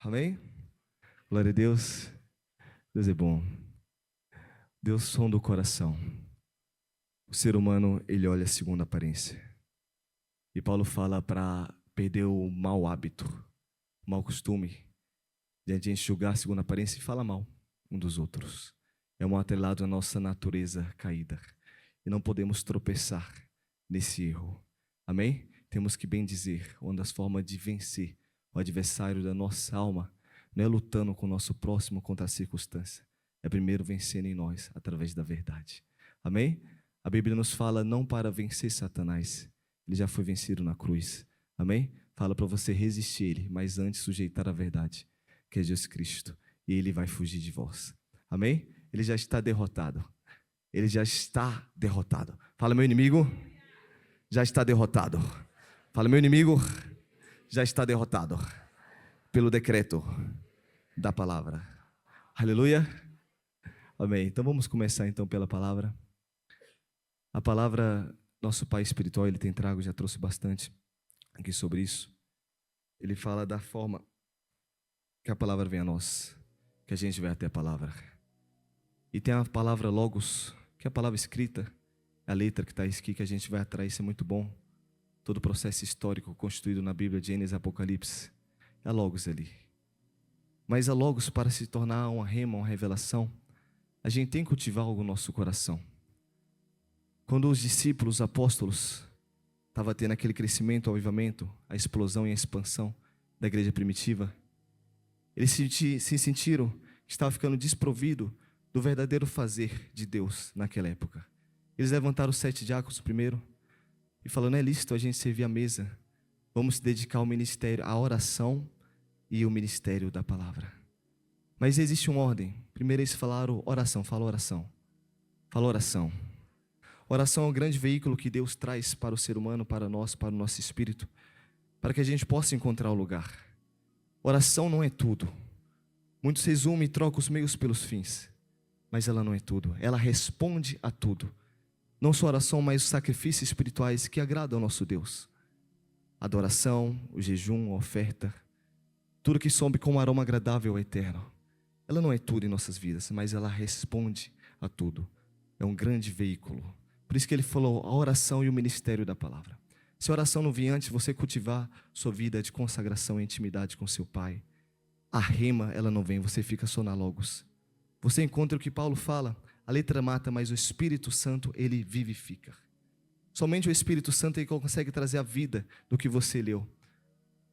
Amém? Glória a Deus. Deus é bom. Deus sonda o coração. O ser humano, ele olha segundo a aparência. E Paulo fala para perder o mau hábito, o mau costume, de a gente julgar segundo a aparência e falar mal um dos outros. É um atrelado à nossa natureza caída. E não podemos tropeçar nesse erro. Amém? Temos que bem dizer, uma das formas de vencer o adversário da nossa alma não é lutando com o nosso próximo contra a circunstância. É primeiro vencendo em nós, através da verdade. Amém? A Bíblia nos fala não para vencer Satanás. Ele já foi vencido na cruz. Amém? Fala para você resistir ele, mas antes sujeitar a verdade, que é Jesus Cristo. E ele vai fugir de vós. Amém? Ele já está derrotado. Ele já está derrotado. Fala, meu inimigo, já está derrotado. Fala, meu inimigo, já está derrotado. Pelo decreto da palavra. Aleluia. Amém. Então vamos começar então pela palavra. A palavra, nosso Pai espiritual, ele tem trago, já trouxe bastante aqui sobre isso. Ele fala da forma que a palavra vem a nós, que a gente vai até a palavra. E tem a palavra logos, que é a palavra escrita, a letra que está aqui, que a gente vai atrás, isso é muito bom. Todo o processo histórico constituído na Bíblia, Gênesis e Apocalipse, é a logos ali. Mas a logos, para se tornar uma rema, uma revelação, a gente tem que cultivar algo no nosso coração. Quando os discípulos, os apóstolos, estavam tendo aquele crescimento, o avivamento, a explosão e a expansão da igreja primitiva, eles se sentiram que estavam ficando desprovidos do verdadeiro fazer de Deus naquela época. Eles levantaram os 7 diáconos primeiro e falaram, não é lícito a gente servir à mesa, vamos se dedicar ao ministério, à oração e ao ministério da palavra. Mas existe uma ordem. Primeiro eles falaram oração, fala oração. Fala oração. Oração é um grande veículo que Deus traz para o ser humano, para nós, para o nosso espírito, para que a gente possa encontrar o lugar. Oração não é tudo. Muitos resumem e trocam os meios pelos fins, mas ela não é tudo. Ela responde a tudo. Não só a oração, mas os sacrifícios espirituais que agradam ao nosso Deus. A adoração, o jejum, a oferta, tudo que sobe como aroma agradável ao eterno. Ela não é tudo em nossas vidas, mas ela responde a tudo. É um grande veículo. Por isso que ele falou a oração e o ministério da palavra. Se a oração não vir antes, você cultivar sua vida de consagração e intimidade com seu Pai, a rema, ela não vem, você fica só na logos. Você encontra o que Paulo fala, a letra mata, mas o Espírito Santo, ele vivifica. Somente o Espírito Santo, ele consegue trazer a vida do que você leu.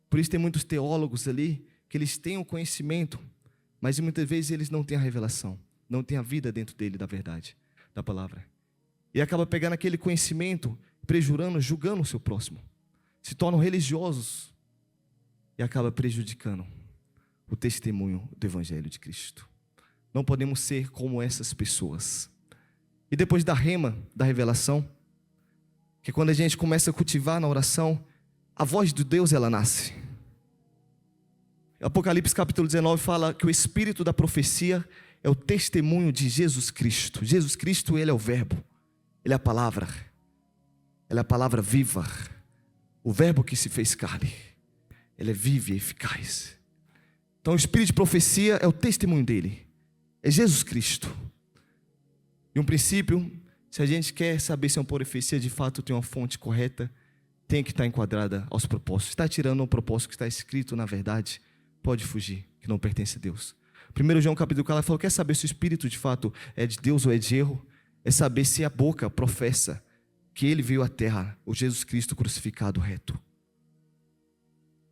Por isso tem muitos teólogos ali, que eles têm o conhecimento, mas muitas vezes eles não têm a revelação, não têm a vida dentro dele da verdade, da palavra. E acaba pegando aquele conhecimento, prejurando, julgando o seu próximo. Se tornam religiosos e acaba prejudicando o testemunho do Evangelho de Cristo. Não podemos ser como essas pessoas. E depois da rema, da revelação, que quando a gente começa a cultivar na oração, a voz de Deus, ela nasce. Apocalipse capítulo 19 fala que o espírito da profecia é o testemunho de Jesus Cristo. Jesus Cristo, ele é o verbo, ele é a palavra. Ele é a palavra viva. O verbo que se fez carne. Ele é vivo e eficaz. Então o espírito de profecia é o testemunho dele. É Jesus Cristo. E um princípio, se a gente quer saber se uma profecia de fato tem uma fonte correta, tem que estar enquadrada aos propósitos. Está tirando um propósito que está escrito na verdade, pode fugir, que não pertence a Deus. 1 João capítulo 4 falou, quer saber se o espírito de fato é de Deus ou é de erro? É saber se a boca professa que ele veio à terra, o Jesus Cristo crucificado reto.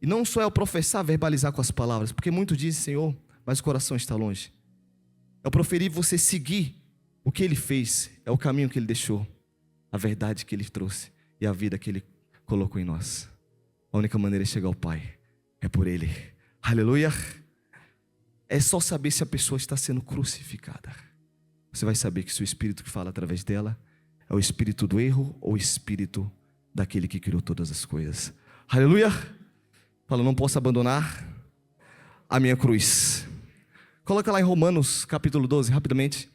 E não só é o professar, verbalizar com as palavras, porque muitos dizem, Senhor, mas o coração está longe. É o proferir você seguir o que ele fez, é o caminho que ele deixou, a verdade que ele trouxe e a vida que ele colocou em nós. A única maneira de chegar ao Pai é por ele. Aleluia. É só saber se a pessoa está sendo crucificada. Você vai saber que se o Espírito que fala através dela é o espírito do erro ou o espírito daquele que criou todas as coisas. Aleluia. Fala, não posso abandonar a minha cruz. Coloca lá em Romanos capítulo 12, rapidamente.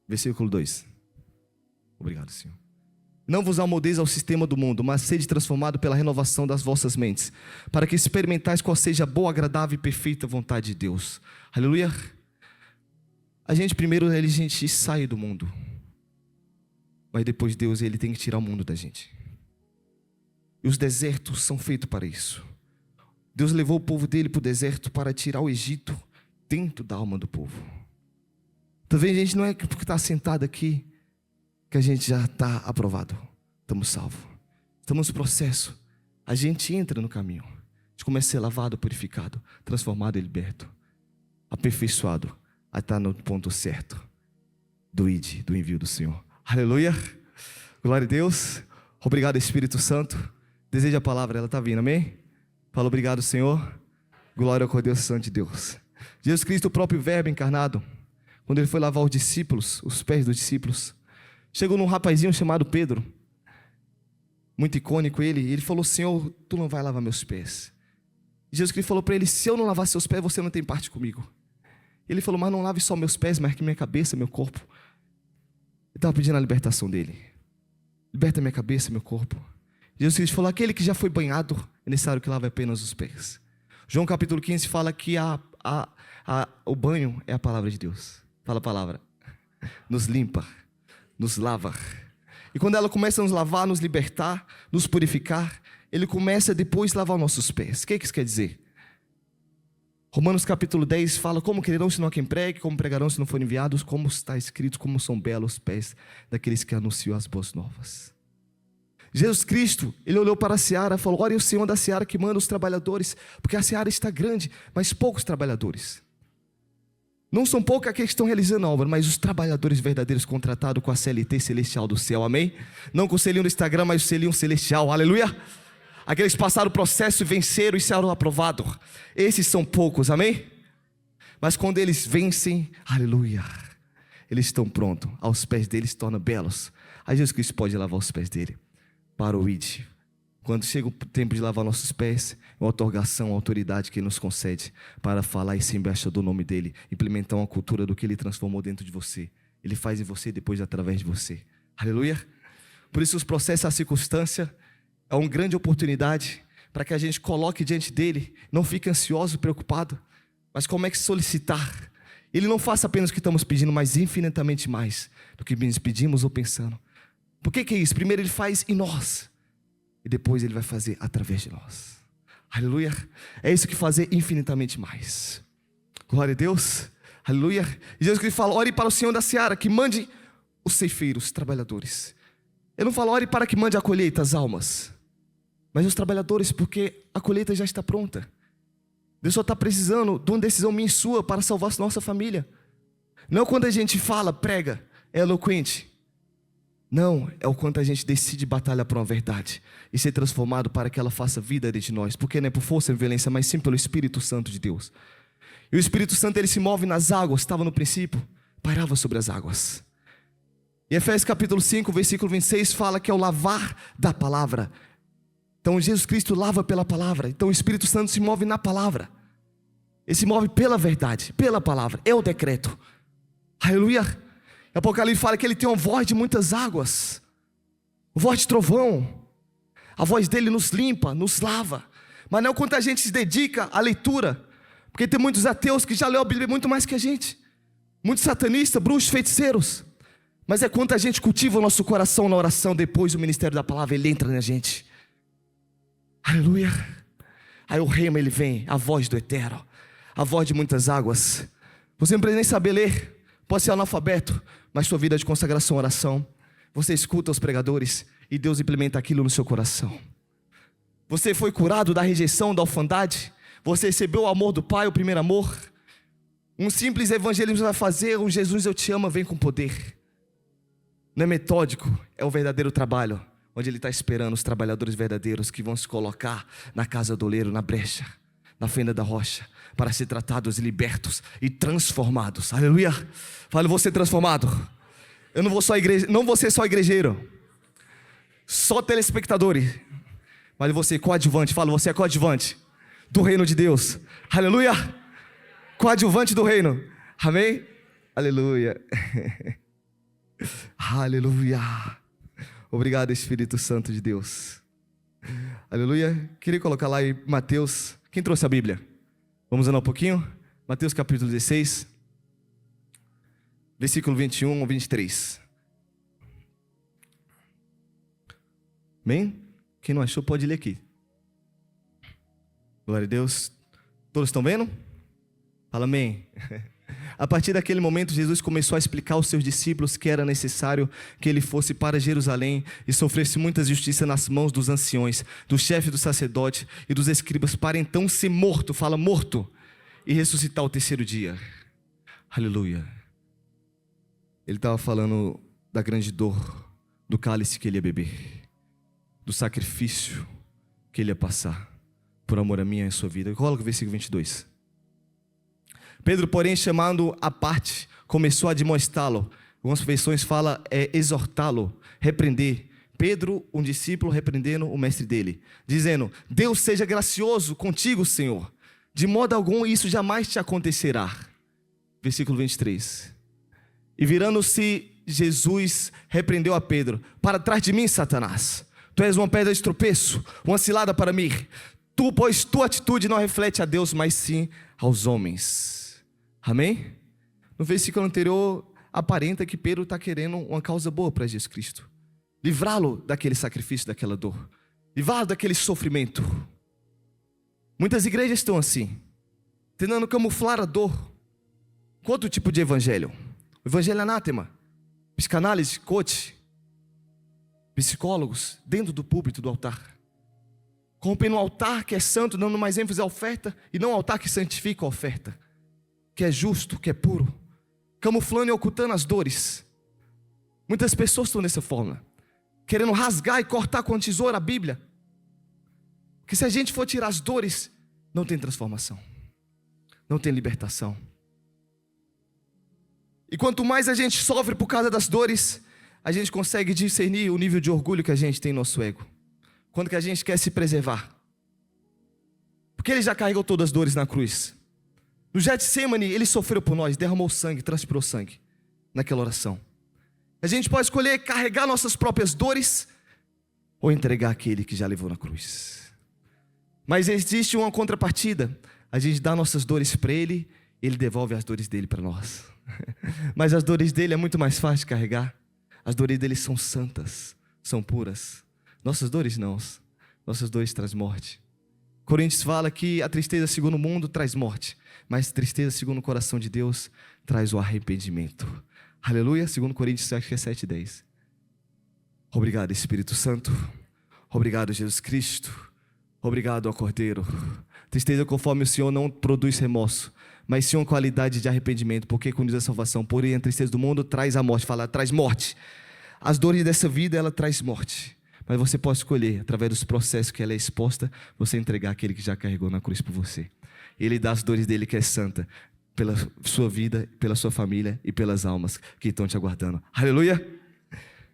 Versículo 2. Obrigado, Senhor. Não vos amoldeis ao sistema do mundo, mas sede transformado pela renovação das vossas mentes, para que experimentais qual seja a boa, agradável e perfeita vontade de Deus. Aleluia. A gente sai do mundo, mas depois Deus, Ele tem que tirar o mundo da gente. E os desertos são feitos para isso. Deus levou o povo dele para o deserto para tirar o Egito dentro da alma do povo. Talvez a gente não é porque está sentado aqui que a gente já está aprovado. Estamos salvos. Estamos no processo. A gente entra no caminho. A gente começa a ser lavado, purificado, transformado e liberto. Aperfeiçoado. A estar no ponto certo do envio do Senhor. Aleluia. Glória a Deus. Obrigado, Espírito Santo. Deseja a palavra, ela está vindo, amém? Fala obrigado, Senhor. Glória ao Cordeiro Santo de Deus. Jesus Cristo, o próprio Verbo encarnado, quando Ele foi lavar os discípulos, os pés dos discípulos, chegou num rapazinho chamado Pedro, muito icônico ele falou: Senhor, Tu não vai lavar meus pés. E Jesus Cristo falou para ele: se eu não lavar seus pés, você não tem parte comigo. Ele falou: mas não lave só meus pés, mas que minha cabeça, meu corpo. Ele estava pedindo a libertação dele. Liberta minha cabeça, meu corpo. Jesus Cristo falou: aquele que já foi banhado, é necessário que lave apenas os pés. João capítulo 15 fala que o banho é a palavra de Deus. Fala a palavra. Nos limpa, nos lava. E quando ela começa a nos lavar, nos libertar, nos purificar, Ele começa depois a lavar os nossos pés. O que isso quer dizer? Romanos capítulo 10 fala: como quererão se não há quem pregue, como pregarão se não forem enviados, como está escrito, como são belos os pés daqueles que anunciam as boas novas. Jesus Cristo, Ele olhou para a seara e falou: ore o Senhor da seara que manda os trabalhadores, porque a seara está grande, mas poucos trabalhadores. Não são poucos aqueles que estão realizando a obra, mas os trabalhadores verdadeiros contratados com a CLT celestial do céu, amém? Não com o selinho do Instagram, mas o selinho celestial, aleluia? Aqueles que passaram o processo e venceram e serão aprovados. Esses são poucos, amém? Mas quando eles vencem, aleluia, eles estão prontos, aos pés deles se tornam belos. Aí Jesus Cristo pode lavar os pés dele. Para o ID. Quando chega o tempo de lavar nossos pés, é uma outorgação, uma autoridade que Ele nos concede para falar e ser embaixador do nome dEle, implementar uma cultura do que Ele transformou dentro de você. Ele faz em você, depois através de você. Aleluia. Por isso os processos, a circunstância é uma grande oportunidade para que a gente coloque diante dEle, não fique ansioso, preocupado, mas como é que solicitar. Ele não faça apenas o que estamos pedindo, mas infinitamente mais do que pedimos ou pensando. Por que é isso? Primeiro Ele faz em nós, e depois Ele vai fazer através de nós. Aleluia. É isso que fazer infinitamente mais. Glória a Deus. Aleluia. E Jesus Cristo fala: ore para o Senhor da seara, que mande os ceifeiros, os trabalhadores. Ele não fala: ore para que mande a colheita, as almas, mas os trabalhadores, porque a colheita já está pronta. Deus só está precisando de uma decisão minha e sua para salvar a nossa família. Não quando a gente fala, prega, é eloquente. Não, é o quanto a gente decide batalhar por uma verdade e ser transformado para que ela faça vida dentro de nós. Porque não é por força e violência, mas sim pelo Espírito Santo de Deus. E o Espírito Santo, Ele se move nas águas, estava no princípio, pairava sobre as águas. E Efésios capítulo 5, versículo 26 fala que é o lavar da palavra. Então Jesus Cristo lava pela palavra. Então o Espírito Santo se move na palavra. Ele se move pela verdade, pela palavra, é o decreto. Aleluia. Apocalipse fala que Ele tem uma voz de muitas águas, voz de trovão. A voz dEle nos limpa, nos lava. Mas não é o quanto a gente se dedica à leitura, porque tem muitos ateus que já leu a Bíblia muito mais que a gente, muitos satanistas, bruxos, feiticeiros. Mas é quanto a gente cultiva o nosso coração na oração. Depois o ministério da palavra, ele entra na gente. Aleluia. Aí o rema, ele vem, a voz do eterno, a voz de muitas águas. Você não precisa nem saber ler, pode ser analfabeto, mas sua vida de consagração, oração, você escuta os pregadores e Deus implementa aquilo no seu coração. Você foi curado da rejeição, da orfandade, você recebeu o amor do Pai, o primeiro amor. Um simples evangelismo vai fazer, um Jesus eu te amo vem com poder. Não é metódico, é o verdadeiro trabalho, onde Ele está esperando os trabalhadores verdadeiros que vão se colocar na casa do oleiro, na brecha, na fenda da rocha, para ser tratados, libertos e transformados. Aleluia. Fala, eu vou ser transformado. Eu não vou ser só igrejeiro, só telespectador, mas eu vou ser coadjuvante. Fala, você é coadjuvante do reino de Deus. Aleluia. Coadjuvante do reino. Amém? Aleluia. Aleluia. Obrigado, Espírito Santo de Deus. Aleluia. Queria colocar lá em Mateus. Quem trouxe a Bíblia? Vamos andar um pouquinho? Mateus capítulo 16, versículo 21 ao 23. Amém? Quem não achou pode ler aqui. Glória a Deus. Todos estão vendo? Fala amém. A partir daquele momento, Jesus começou a explicar aos seus discípulos que era necessário que ele fosse para Jerusalém e sofresse muita justiça nas mãos dos anciões, do chefe do sacerdote e dos escribas, para então ser morto, fala morto, e ressuscitar ao terceiro dia. Aleluia. Ele estava falando da grande dor, do cálice que ele ia beber, do sacrifício que ele ia passar, por amor a minha e a sua vida. Coloca o versículo 22. Pedro, porém, chamando à parte, começou a admoestá-lo. Algumas versões falam exortá-lo, repreender. Pedro, um discípulo, repreendendo o mestre dele, dizendo: Deus seja gracioso contigo, Senhor. De modo algum isso jamais te acontecerá. Versículo 23. E virando-se, Jesus repreendeu a Pedro: Para trás de mim, Satanás. Tu és uma pedra de tropeço, uma cilada para mim. Pois tua atitude não reflete a Deus, mas sim aos homens. Amém? No versículo anterior, aparenta que Pedro está querendo uma causa boa para Jesus Cristo. Livrá-lo daquele sacrifício, daquela dor. Livrá-lo daquele sofrimento. Muitas igrejas estão assim, tentando camuflar a dor com outro tipo de evangelho. O evangelho anátema, psicanálise, coach, psicólogos, dentro do púlpito do altar. Corrompendo o altar que é santo, dando mais ênfase à oferta, e não ao altar que santifica a oferta, que é justo, que é puro, camuflando e ocultando as dores. Muitas pessoas estão dessa forma, querendo rasgar e cortar com a tesoura a Bíblia, que se a gente for tirar as dores, não tem transformação, não tem libertação. E quanto mais a gente sofre por causa das dores, a gente consegue discernir o nível de orgulho que a gente tem no nosso ego, quando que a gente quer se preservar, porque ele já carregou todas as dores na cruz. No Getsemane, ele sofreu por nós, derramou sangue, transpirou sangue naquela oração. A gente pode escolher carregar nossas próprias dores ou entregar aquele que já levou na cruz. Mas existe uma contrapartida. A gente dá nossas dores para ele, ele devolve as dores dele para nós. Mas as dores dele é muito mais fácil de carregar. As dores dele são santas, são puras. Nossas dores não. Nossas dores trazem morte. Coríntios fala que a tristeza segundo o mundo traz morte, mas tristeza segundo o coração de Deus traz o arrependimento. Aleluia, segundo Coríntios, acho que é 7:10. Obrigado, Espírito Santo. Obrigado, Jesus Cristo. Obrigado, ó Cordeiro. Tristeza conforme o Senhor não produz remorso, mas sim uma qualidade de arrependimento, porque condiz a salvação. Porém, a tristeza do mundo traz a morte. Fala, traz morte. As dores dessa vida, ela traz morte. Mas você pode escolher, através dos processos que ela é exposta, você entregar aquele que já carregou na cruz por você. Ele dá as dores dele que é santa, pela sua vida, pela sua família e pelas almas que estão te aguardando. Aleluia!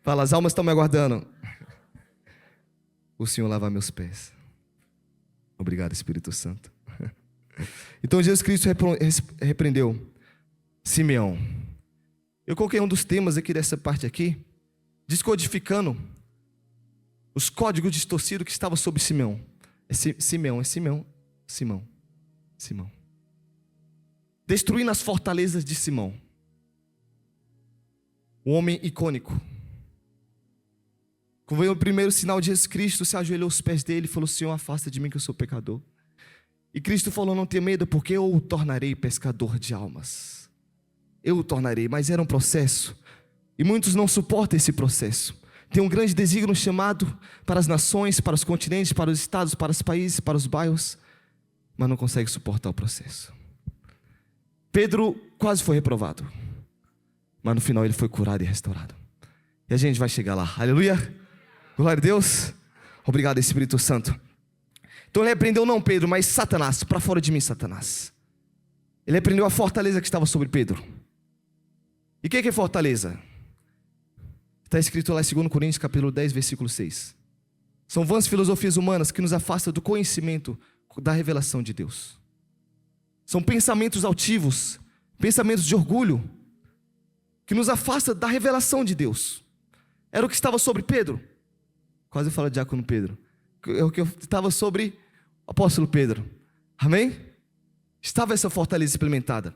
Fala, as almas estão me aguardando. O Senhor lava meus pés. Obrigado, Espírito Santo. Então Jesus Cristo repreendeu Simeão. Eu coloquei um dos temas aqui dessa parte aqui, descodificando os códigos distorcidos que estavam sobre Simeão. Simão. Destruindo as fortalezas de Simão. Um homem icônico. Quando veio o primeiro sinal de Jesus Cristo, se ajoelhou aos pés dele e falou: Senhor, afasta de mim que eu sou pecador. E Cristo falou: não tenha medo, porque eu o tornarei pescador de almas. Eu o tornarei, mas era um processo. E muitos não suportam esse processo. Tem um grande desígnio chamado para as nações, para os continentes, para os estados, para os países, para os bairros, mas não consegue suportar o processo. Pedro quase foi reprovado, mas no final ele foi curado e restaurado. E a gente vai chegar lá. Aleluia! Glória a Deus! Obrigado, Espírito Santo. Então ele repreendeu não Pedro, mas Satanás. Para fora de mim, Satanás. Ele repreendeu a fortaleza que estava sobre Pedro. E o que é fortaleza? Está escrito lá em 2 Coríntios capítulo 10, versículo 6. São vãs filosofias humanas que nos afastam do conhecimento da revelação de Deus. São pensamentos altivos, pensamentos de orgulho, que nos afastam da revelação de Deus. Era o que estava sobre Pedro. Quase eu falo diácono Pedro. É o que estava sobre o apóstolo Pedro. Amém? Estava essa fortaleza implementada.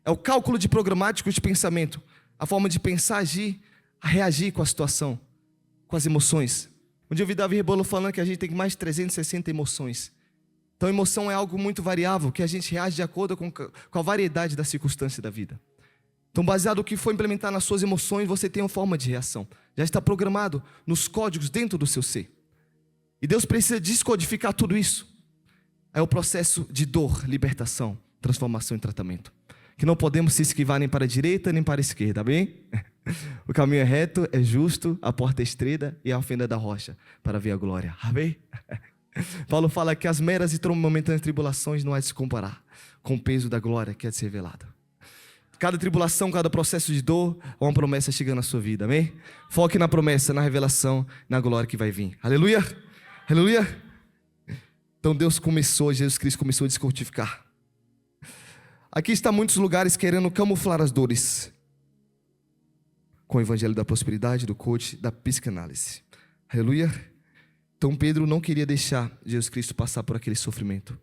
É o cálculo de programático de pensamento. A forma de pensar, agir, reagir com a situação, com as emoções. Um dia eu vi Davi Rebolo falando que a gente tem mais de 360 emoções. Então emoção é algo muito variável, que a gente reage de acordo com a variedade da circunstância da vida. Então, baseado no que foi implementado nas suas emoções, você tem uma forma de reação. Já está programado nos códigos dentro do seu ser. E Deus precisa descodificar tudo isso. É o processo de dor, libertação, transformação e tratamento. Que não podemos se esquivar nem para a direita nem para a esquerda, amém? O caminho é reto, é justo, a porta é estreita e a fenda da rocha para ver a glória, amém? Paulo fala que as meras e momentâneas tribulações não há de se comparar com o peso da glória que é de ser revelada. Cada tribulação, cada processo de dor, é uma promessa chegando na sua vida, amém? Foque na promessa, na revelação, na glória que vai vir, aleluia, aleluia. Então Jesus Cristo começou a descortificar. Aqui está muitos lugares querendo camuflar as dores com o evangelho da prosperidade, do coach, da psicanálise, aleluia. Então Pedro não queria deixar Jesus Cristo passar por aquele sofrimento,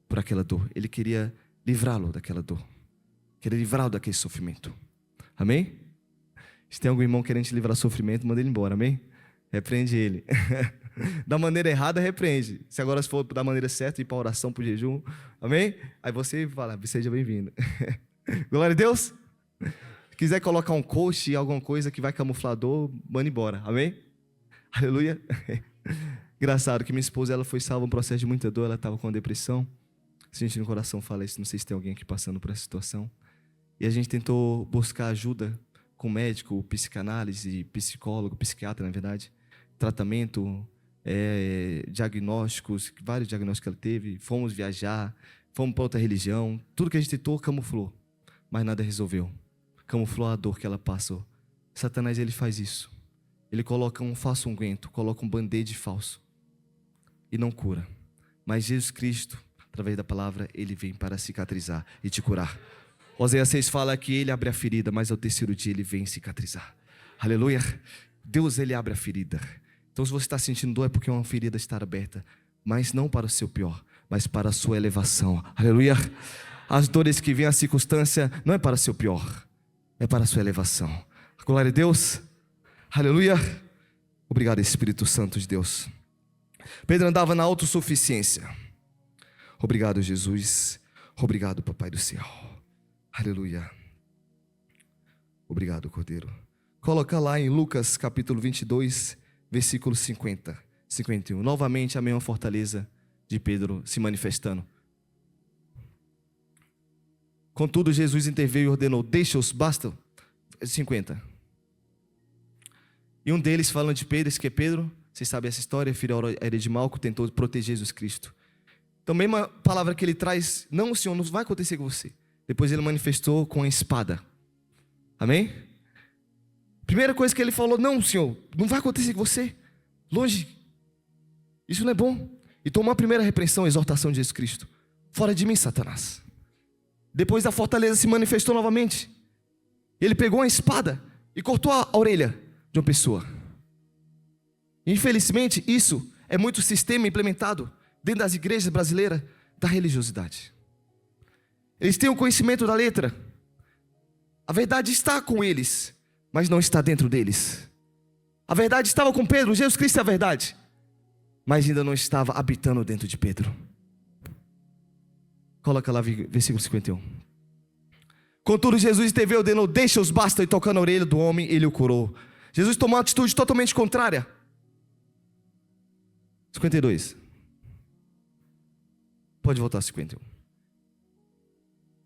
por aquela dor. Ele queria livrá-lo daquela dor. Queria livrá-lo daquele sofrimento. Amém? Se tem algum irmão querendo te livrar do sofrimento, manda ele embora, amém? Repreende ele. Da maneira errada, repreende. Se agora for da maneira certa, ir para a oração, para o jejum, amém? Aí você fala, seja bem-vindo. Glória a Deus. Se quiser colocar um coach, alguma coisa que vai camuflar a dor, manda embora, amém? Aleluia. Engraçado que minha esposa, ela foi salva um processo de muita dor, ela estava com depressão. A gente no coração fala isso, não sei se tem alguém aqui passando por essa situação. E a gente tentou buscar ajuda com médico, psicanálise, psicólogo, psiquiatra, na verdade. Tratamento, diagnósticos, vários diagnósticos que ela teve. Fomos viajar, fomos para outra religião. Tudo que a gente tentou, camuflou. Mas nada resolveu. Camuflou a dor que ela passou. Satanás, ele faz isso. Ele coloca um falso unguento, coloca um band-aid falso. E não cura. Mas Jesus Cristo, através da palavra, ele vem para cicatrizar e te curar. Oséias 6 fala que ele abre a ferida, mas ao terceiro dia ele vem cicatrizar. Aleluia. Deus, ele abre a ferida. Então se você está sentindo dor é porque uma ferida está aberta. Mas não para o seu pior, mas para a sua elevação. Aleluia. As dores que vêm, a circunstância, não é para o seu pior, é para a sua elevação. Glória a Deus. Aleluia. Obrigado, Espírito Santo de Deus. Pedro andava na autossuficiência. Obrigado, Jesus. Obrigado, Papai do céu. Aleluia. Obrigado, Cordeiro. Coloca lá em Lucas capítulo 22, versículo 50, 51. Novamente a mesma fortaleza de Pedro se manifestando. Contudo, Jesus interveio e ordenou: deixa-os, basta. 50. E um deles, falando de Pedro, disse que Pedro, vocês sabem essa história, filho de Malco, tentou proteger Jesus Cristo. Então, a mesma palavra que ele traz: não, Senhor, não vai acontecer com você. Depois ele manifestou com a espada. Amém? Primeira coisa que ele falou: não, Senhor, não vai acontecer com você. Longe. Isso não é bom. E tomou a primeira repreensão, a exortação de Jesus Cristo: fora de mim, Satanás. Depois a fortaleza se manifestou novamente. Ele pegou a espada e cortou a orelha de uma pessoa. Infelizmente, isso é muito sistema implementado dentro das igrejas brasileiras da religiosidade. Eles têm o conhecimento da letra. A verdade está com eles, mas não está dentro deles. A verdade estava com Pedro, Jesus Cristo é a verdade, mas ainda não estava habitando dentro de Pedro. Coloca lá versículo 51. Contudo, Jesus teve ordenou: deixa-os, basta, e tocando a orelha do homem, ele o curou. Jesus tomou uma atitude totalmente contrária. 52. Pode voltar a 51.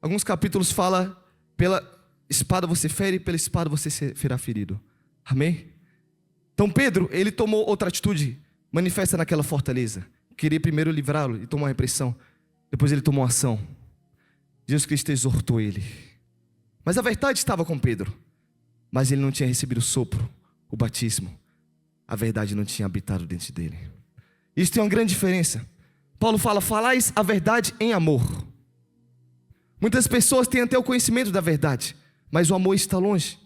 Alguns capítulos falam: pela espada você fere, pela espada você será ferido. Amém? Então Pedro, ele tomou outra atitude, manifesta naquela fortaleza. Queria primeiro livrá-lo e tomou a repressão. Depois ele tomou ação. Jesus Cristo exortou ele. Mas a verdade estava com Pedro. Mas ele não tinha recebido o sopro, o batismo. A verdade não tinha habitado dentro dele. Isso tem uma grande diferença. Paulo fala: falais a verdade em amor. Muitas pessoas têm até o conhecimento da verdade, mas o amor está longe.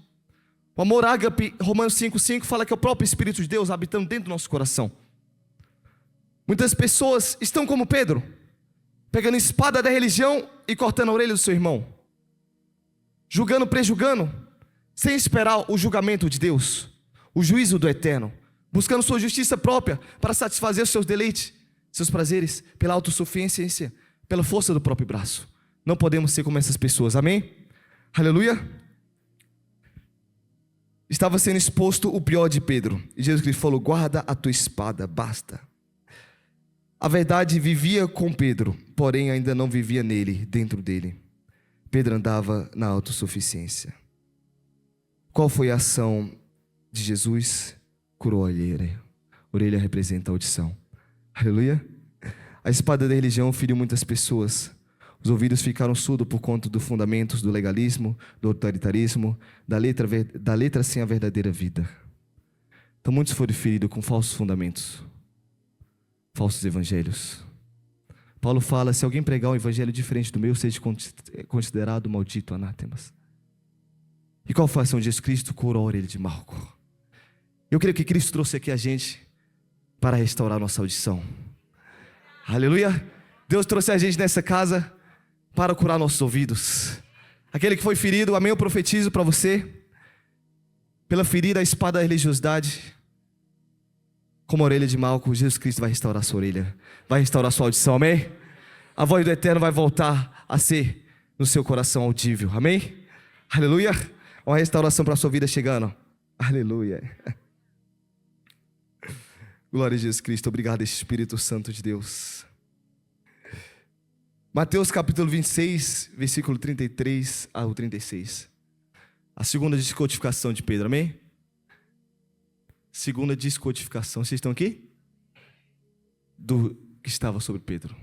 O amor ágape, Romanos 5,5 fala que é o próprio Espírito de Deus habitando dentro do nosso coração. Muitas pessoas estão como Pedro, pegando a espada da religião e cortando a orelha do seu irmão, julgando, prejulgando, sem esperar o julgamento de Deus, o juízo do eterno, buscando sua justiça própria para satisfazer os seus deleites, seus prazeres, pela autossuficiência, pela força do próprio braço. Não podemos ser como essas pessoas, amém? Aleluia. Estava sendo exposto o pior de Pedro, e Jesus Cristo falou: guarda a tua espada, basta. A verdade vivia com Pedro, porém ainda não vivia nele, dentro dele. Pedro andava na autossuficiência. Qual foi a ação de Jesus? Curou a orelha. Orelha representa a audição. Aleluia. A espada da religião feriu muitas pessoas. Os ouvidos ficaram surdos por conta dos fundamentos do legalismo, do autoritarismo, da letra sem a verdadeira vida. Então muitos foram feridos com falsos fundamentos, falsos evangelhos. Paulo fala: se alguém pregar um evangelho diferente do meu, seja considerado maldito, anátemas. E qual foi a ação de Jesus Cristo? Curou a orelha de Malco. Eu creio que Cristo trouxe aqui a gente para restaurar nossa audição. Aleluia. Deus trouxe a gente nessa casa para curar nossos ouvidos. Aquele que foi ferido, amém, eu profetizo para você, pela ferida, a espada da religiosidade, como a orelha de Malco, Jesus Cristo vai restaurar a sua orelha, vai restaurar a sua audição, amém? A voz do eterno vai voltar a ser no seu coração audível, amém? Aleluia. Uma restauração para a sua vida chegando. Aleluia. Glória a Jesus Cristo. Obrigado, Espírito Santo de Deus. Mateus capítulo 26, versículo 33 ao 36. A segunda descodificação de Pedro, amém? Segunda descodificação. Vocês estão aqui? Do que estava sobre Pedro.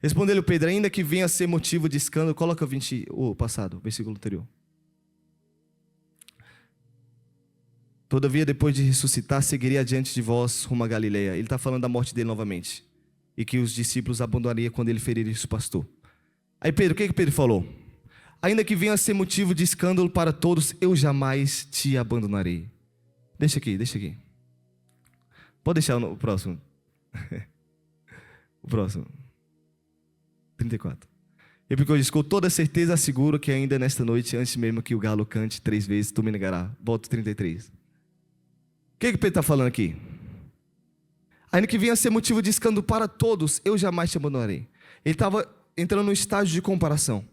Respondeu-lhe Pedro: ainda que venha a ser motivo de escândalo. Coloca o passado, versículo anterior. Todavia, depois de ressuscitar, seguiria adiante de vós rumo a Galileia. Ele está falando da morte dele novamente. E que os discípulos abandonariam quando ele feriria o pastor. Aí Pedro, o que Pedro falou? Ainda que venha a ser motivo de escândalo para todos, eu jamais te abandonarei. Deixa aqui. Pode deixar o próximo. O próximo. 34. Replicou: diz, com toda certeza asseguro que ainda nesta noite, antes mesmo que o galo cante 3 vezes, tu me negarás. Volta 33. O que Pedro está falando aqui? Ainda que venha a ser motivo de escândalo para todos, eu jamais te abandonarei. Ele estava entrando num estágio de comparação.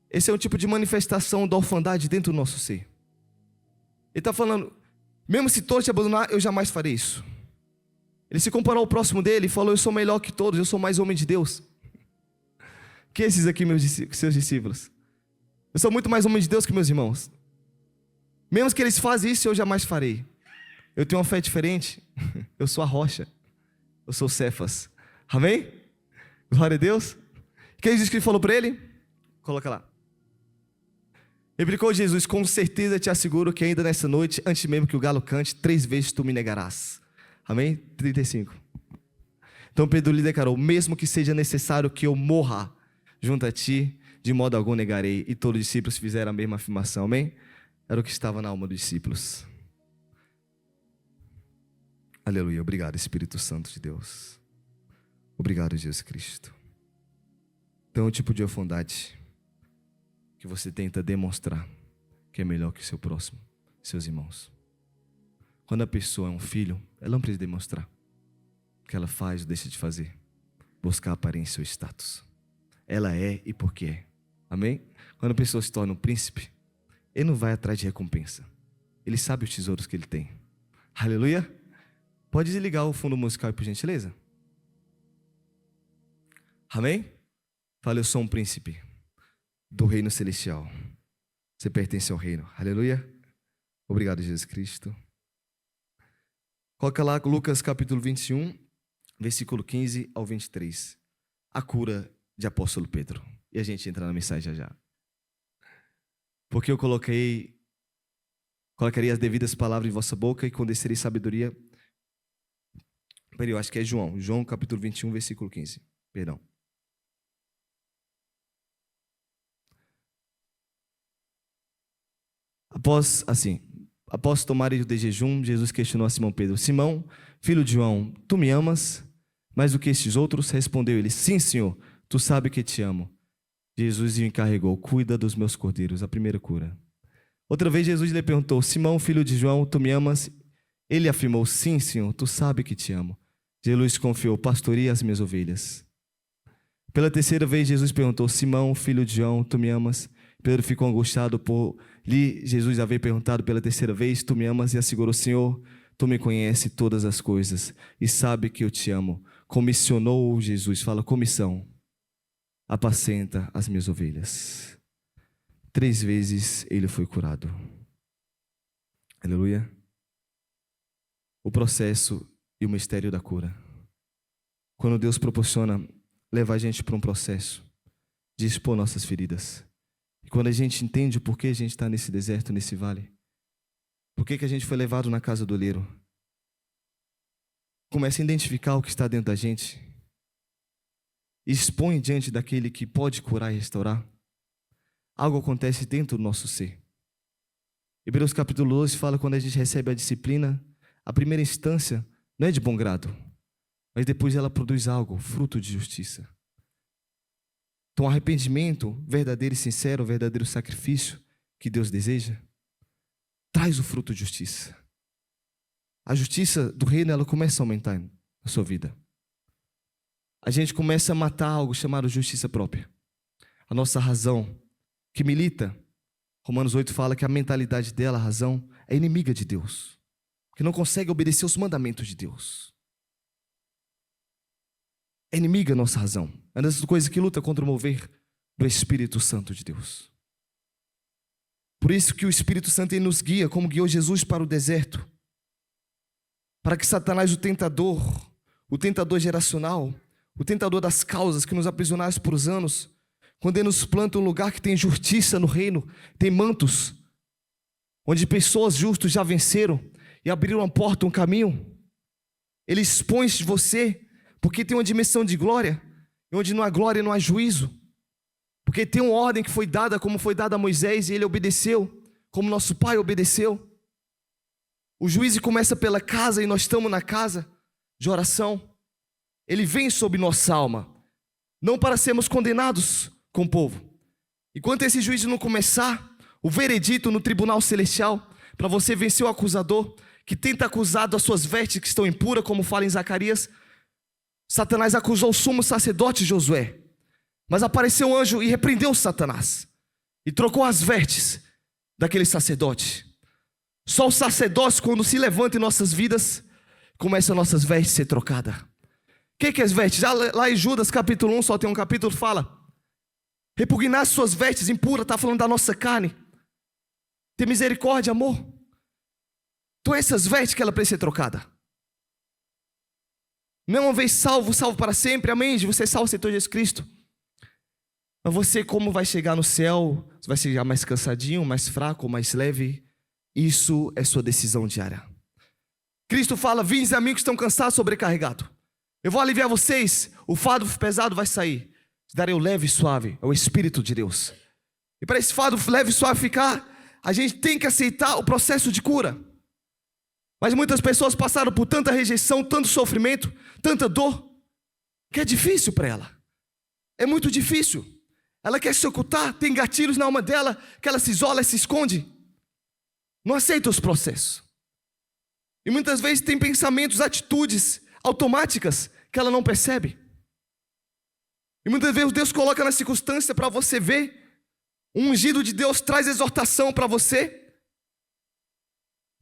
Esse é um tipo de manifestação da orfandade dentro do nosso ser. Ele está falando: mesmo se todos te abandonar, eu jamais farei isso. Ele se comparou ao próximo dele e falou: eu sou melhor que todos, eu sou mais homem de Deus que esses aqui, seus discípulos. Eu sou muito mais homem de Deus que meus irmãos. Mesmo que eles fazem isso, eu jamais farei. Eu tenho uma fé diferente. Eu sou a rocha. Eu sou Cefas. Amém? Glória a Deus. O que Jesus Cristo falou para ele? Coloca lá. Replicou Jesus: com certeza te asseguro que ainda nessa noite, antes mesmo que o galo cante, 3 vezes tu me negarás. Amém? 35. Então Pedro lhe declarou: mesmo que seja necessário que eu morra junto a ti, de modo algum negarei. E todos os discípulos fizeram a mesma afirmação. Amém? Era o que estava na alma dos discípulos. Aleluia. Obrigado, Espírito Santo de Deus. Obrigado, Jesus Cristo. Então, é um tipo de orfandade que você tenta demonstrar que é melhor que o seu próximo, seus irmãos. Quando a pessoa é um filho, ela não precisa demonstrar o que ela faz ou deixa de fazer, buscar a aparência ou status. Ela é e porque é. Amém? Quando a pessoa se torna um príncipe, ele não vai atrás de recompensa. Ele sabe os tesouros que ele tem. Aleluia. Pode desligar o fundo musical aí, por gentileza? Amém? Fala: eu sou um príncipe do reino celestial. Você pertence ao reino. Aleluia. Obrigado, Jesus Cristo. Coloca lá Lucas capítulo 21, versículo 15 ao 23. A cura de apóstolo Pedro. E a gente entra na mensagem já. Porque eu colocaria as devidas palavras em vossa boca e condescerei sabedoria. Peraí, eu acho que é João capítulo 21, versículo 15. Perdão. Após tomarem o de jejum, Jesus questionou a Simão Pedro: Simão, filho de João, tu me amas mais do que estes outros? Respondeu ele: Sim, Senhor, tu sabes que te amo. Jesus lhe encarregou: cuida dos meus cordeiros. A primeira cura. Outra vez Jesus lhe perguntou: Simão, filho de João, tu me amas? Ele afirmou: Sim, Senhor, tu sabes que te amo. Jesus confiou: pastoreia as minhas ovelhas. Pela terceira vez Jesus perguntou: Simão, filho de João, tu me amas? Pedro ficou angustiado por lhe Jesus haver perguntado pela terceira vez: tu me amas? E assegurou: Senhor, tu me conheces todas as coisas e sabe que eu te amo. Comissionou Jesus, fala comissão: apacenta as minhas ovelhas. 3 vezes ele foi curado. Aleluia. O processo e o mistério da cura. Quando Deus proporciona levar a gente para um processo de expor nossas feridas. E quando a gente entende o porquê a gente está nesse deserto, nesse vale. Por que a gente foi levado na casa do oleiro. Começa a identificar o que está dentro da gente. E expõe diante daquele que pode curar e restaurar. Algo acontece dentro do nosso ser. Hebreus capítulo 12 fala: quando a gente recebe a disciplina, a primeira instância não é de bom grado, mas depois ela produz algo, fruto de justiça. Então, arrependimento verdadeiro e sincero, o verdadeiro sacrifício que Deus deseja, traz o fruto de justiça. A justiça do reino, ela começa a aumentar na sua vida. A gente começa a matar algo chamado justiça própria. A nossa razão, que milita, Romanos 8 fala que a mentalidade dela, a razão, é inimiga de Deus, que não consegue obedecer os mandamentos de Deus. É inimiga a nossa razão. É uma das coisas que luta contra o mover do Espírito Santo de Deus. Por isso que o Espírito Santo ele nos guia, como guiou Jesus para o deserto, para que Satanás, o tentador geracional, o tentador das causas que nos aprisionaram por anos, quando ele nos planta um lugar que tem justiça no reino, tem mantos, onde pessoas justas já venceram e abriram uma porta, um caminho, ele expõe você, porque tem uma dimensão de glória, e onde não há glória não há juízo, porque tem uma ordem que foi dada, como foi dada a Moisés, e ele obedeceu, como nosso pai obedeceu. O juízo começa pela casa, e nós estamos na casa de oração. Ele vem sobre nossa alma, não para sermos condenados com o povo. Enquanto esse juízo não começar, o veredito no tribunal celestial, para você vencer o acusador, que tenta acusar das suas vestes que estão impuras, como fala em Zacarias, Satanás acusou o sumo sacerdote Josué, mas apareceu um anjo e repreendeu Satanás, e trocou as vestes daquele sacerdote. Só o sacerdócio, quando se levanta em nossas vidas, começa as nossas vestes a ser trocadas. O que é as vestes? Lá em Judas capítulo 1, só tem um capítulo, fala: repugnar suas vestes impuras, está falando da nossa carne. Ter misericórdia, amor. Então essas vestes que ela precisa ser trocada. Não uma vez salvo, salvo para sempre, amém? Você é salvo, aceitou Jesus Cristo. Mas você, como vai chegar no céu, você vai chegar mais cansadinho, mais fraco, mais leve. Isso é sua decisão diária. Cristo fala: vinde a mim que estão cansados, sobrecarregados. Eu vou aliviar vocês, o fardo pesado vai sair. Darei o leve e suave, é o Espírito de Deus. E para esse fardo leve e suave ficar, a gente tem que aceitar o processo de cura. Mas muitas pessoas passaram por tanta rejeição, tanto sofrimento, tanta dor, que é difícil para ela. É muito difícil. Ela quer se ocultar, tem gatilhos na alma dela, que ela se isola, se esconde. Não aceita os processos. E muitas vezes tem pensamentos, atitudes automáticas que ela não percebe. E muitas vezes Deus coloca na circunstância para você ver. Um ungido de Deus traz exortação para você.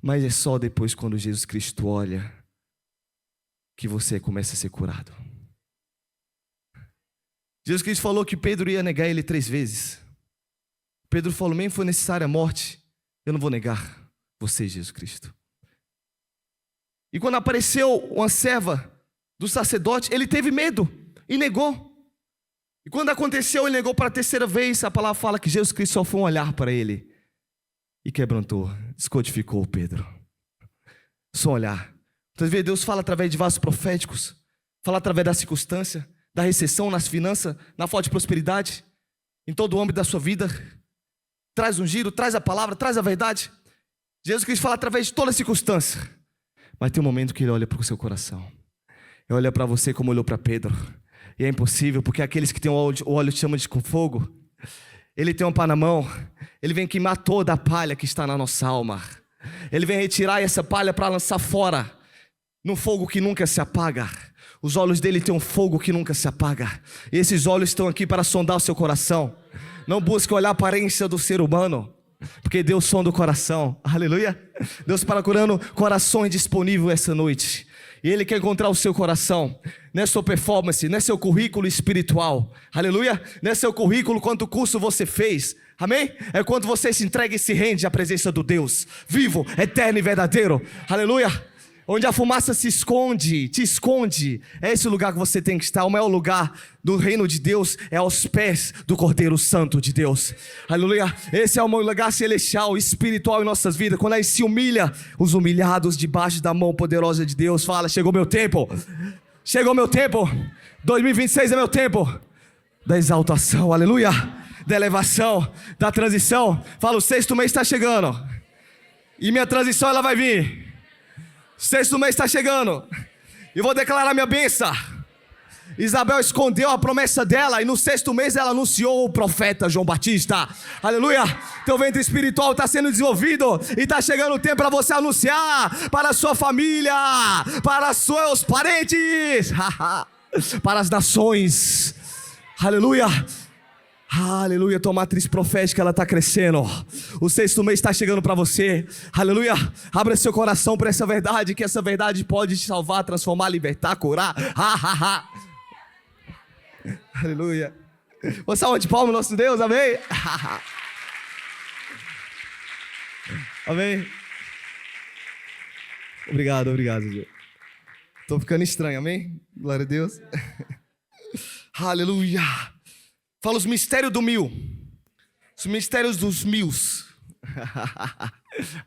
Mas é só depois, quando Jesus Cristo olha, que você começa a ser curado. Jesus Cristo falou que Pedro ia negar ele 3 vezes. Pedro falou: nem foi necessária a morte, eu não vou negar você, Jesus Cristo. E quando apareceu uma serva do sacerdote, ele teve medo e negou. E quando aconteceu, ele negou para a 3ª vez. A palavra fala que Jesus Cristo só foi um olhar para ele e quebrantou, descodificou Pedro. Só um olhar. Muitas vezes Deus fala através de vasos proféticos, fala através da circunstância, da recessão nas finanças, na falta de prosperidade, em todo o âmbito da sua vida. traz um giro, traz a palavra, traz a verdade. Jesus Cristo fala através de toda circunstância. Mas tem um momento que ele olha para o seu coração. Ele olha para você como olhou para Pedro. E é impossível, porque aqueles que têm o óleo chamam de fogo. Ele tem um pá na mão. Ele vem queimar toda a palha que está na nossa alma. Ele vem retirar essa palha para lançar fora, num fogo que nunca se apaga. Os olhos dele têm um fogo que nunca se apaga. E esses olhos estão aqui para sondar o seu coração. Não busque olhar a aparência do ser humano, porque Deus sonda o coração. Aleluia. Deus está procurando corações disponíveis essa noite. E Ele quer encontrar o seu coração. Não é sua performance, não é seu currículo espiritual. Aleluia. Não é seu currículo, quanto curso você fez. Amém? É quando você se entrega e se rende à presença do Deus vivo, eterno e verdadeiro. Aleluia. Onde a fumaça se esconde, te esconde. É esse o lugar que você tem que estar. O maior lugar do reino de Deus é aos pés do Cordeiro Santo de Deus. Aleluia. Esse é o maior lugar celestial, espiritual em nossas vidas. Quando aí se humilha, os humilhados debaixo da mão poderosa de Deus. Fala, chegou meu tempo. Chegou meu tempo. 2026 é meu tempo da exaltação, aleluia. Da elevação, da transição. Fala, o 6º mês está chegando. E minha transição ela vai vir. O 6º mês está chegando. E vou declarar minha bênção. Isabel escondeu a promessa dela. E no 6º mês ela anunciou o profeta João Batista. Aleluia. Teu ventre espiritual está sendo desenvolvido. E está chegando o tempo para você anunciar para a sua família, para os seus parentes, para as nações. Aleluia. Aleluia, tua matriz profética ela está crescendo. O 6º mês está chegando para você. Aleluia, abra seu coração para essa verdade, que essa verdade pode te salvar, transformar, libertar, curar. Aleluia. Uma salva de palmas, nosso Deus, amém. Amém. Obrigado, Deus. Estou ficando estranho, amém? Glória a Deus. Aleluia. Fala os mistérios do 1000. Os mistérios dos 1000.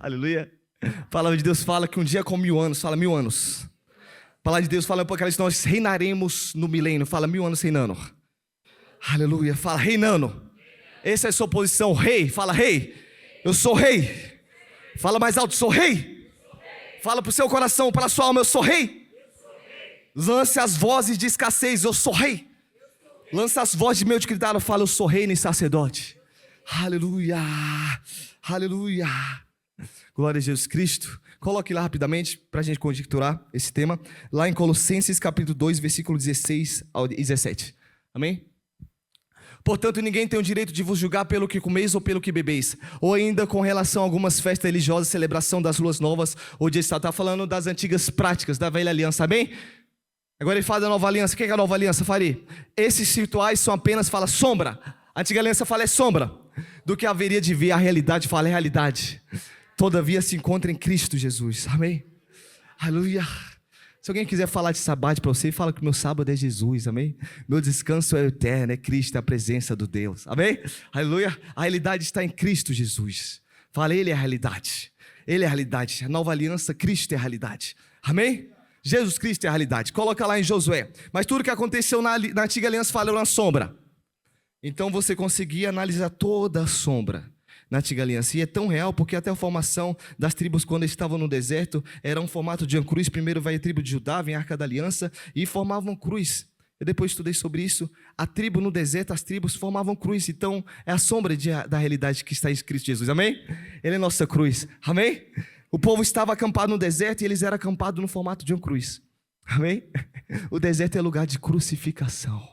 Aleluia. A palavra de Deus fala que um dia é com 1000 anos. Fala 1000 anos. A palavra de Deus fala um pouco que nós reinaremos no milênio. Fala 1000 anos reinando. Aleluia. Fala reinando. Essa é a sua posição. Rei. Fala rei. Eu sou rei. Fala mais alto. Sou rei. Fala para o seu coração, para a sua alma. Eu sou rei. Lance as vozes de escassez. Eu sou rei. Lança as vozes de meio de gritar, fala, eu sou reino e sacerdote. Aleluia, aleluia. Glória a Jesus Cristo. Coloque lá rapidamente para a gente conjecturar esse tema. Lá em Colossenses capítulo 2, versículo 16 ao 17. Amém? Portanto, ninguém tem o direito de vos julgar pelo que comeis ou pelo que bebeis, ou ainda com relação a algumas festas religiosas, celebração das luas novas, ou de estar falando das antigas práticas da velha aliança, amém? Agora ele fala da nova aliança. O que é a nova aliança, Fari? Esses rituais são apenas, fala, sombra. A antiga aliança fala é sombra. Do que haveria de ver a realidade, fala é realidade. Todavia se encontra em Cristo Jesus. Amém? Aleluia. Se alguém quiser falar de sábado para você, fala que meu sábado é Jesus. Amém? Meu descanso é eterno, é Cristo, é a presença do Deus. Amém? Aleluia. A realidade está em Cristo Jesus. Fala, Ele é a realidade. Ele é a realidade. A nova aliança, Cristo é a realidade. Amém? Jesus Cristo é a realidade. Coloca lá em Josué. Mas tudo que aconteceu na antiga aliança fala na sombra. Então você conseguia analisar toda a sombra na antiga aliança. E é tão real porque até a formação das tribos quando eles estavam no deserto era um formato de uma cruz. Primeiro vai a tribo de Judá, vem a Arca da Aliança e formavam cruz. Eu depois estudei sobre isso. A tribo no deserto, as tribos formavam cruz. Então é a sombra da realidade que está em Cristo Jesus. Amém? Ele é nossa cruz. Amém? O povo estava acampado no deserto e eles eram acampados no formato de uma cruz. Amém? O deserto é lugar de crucificação.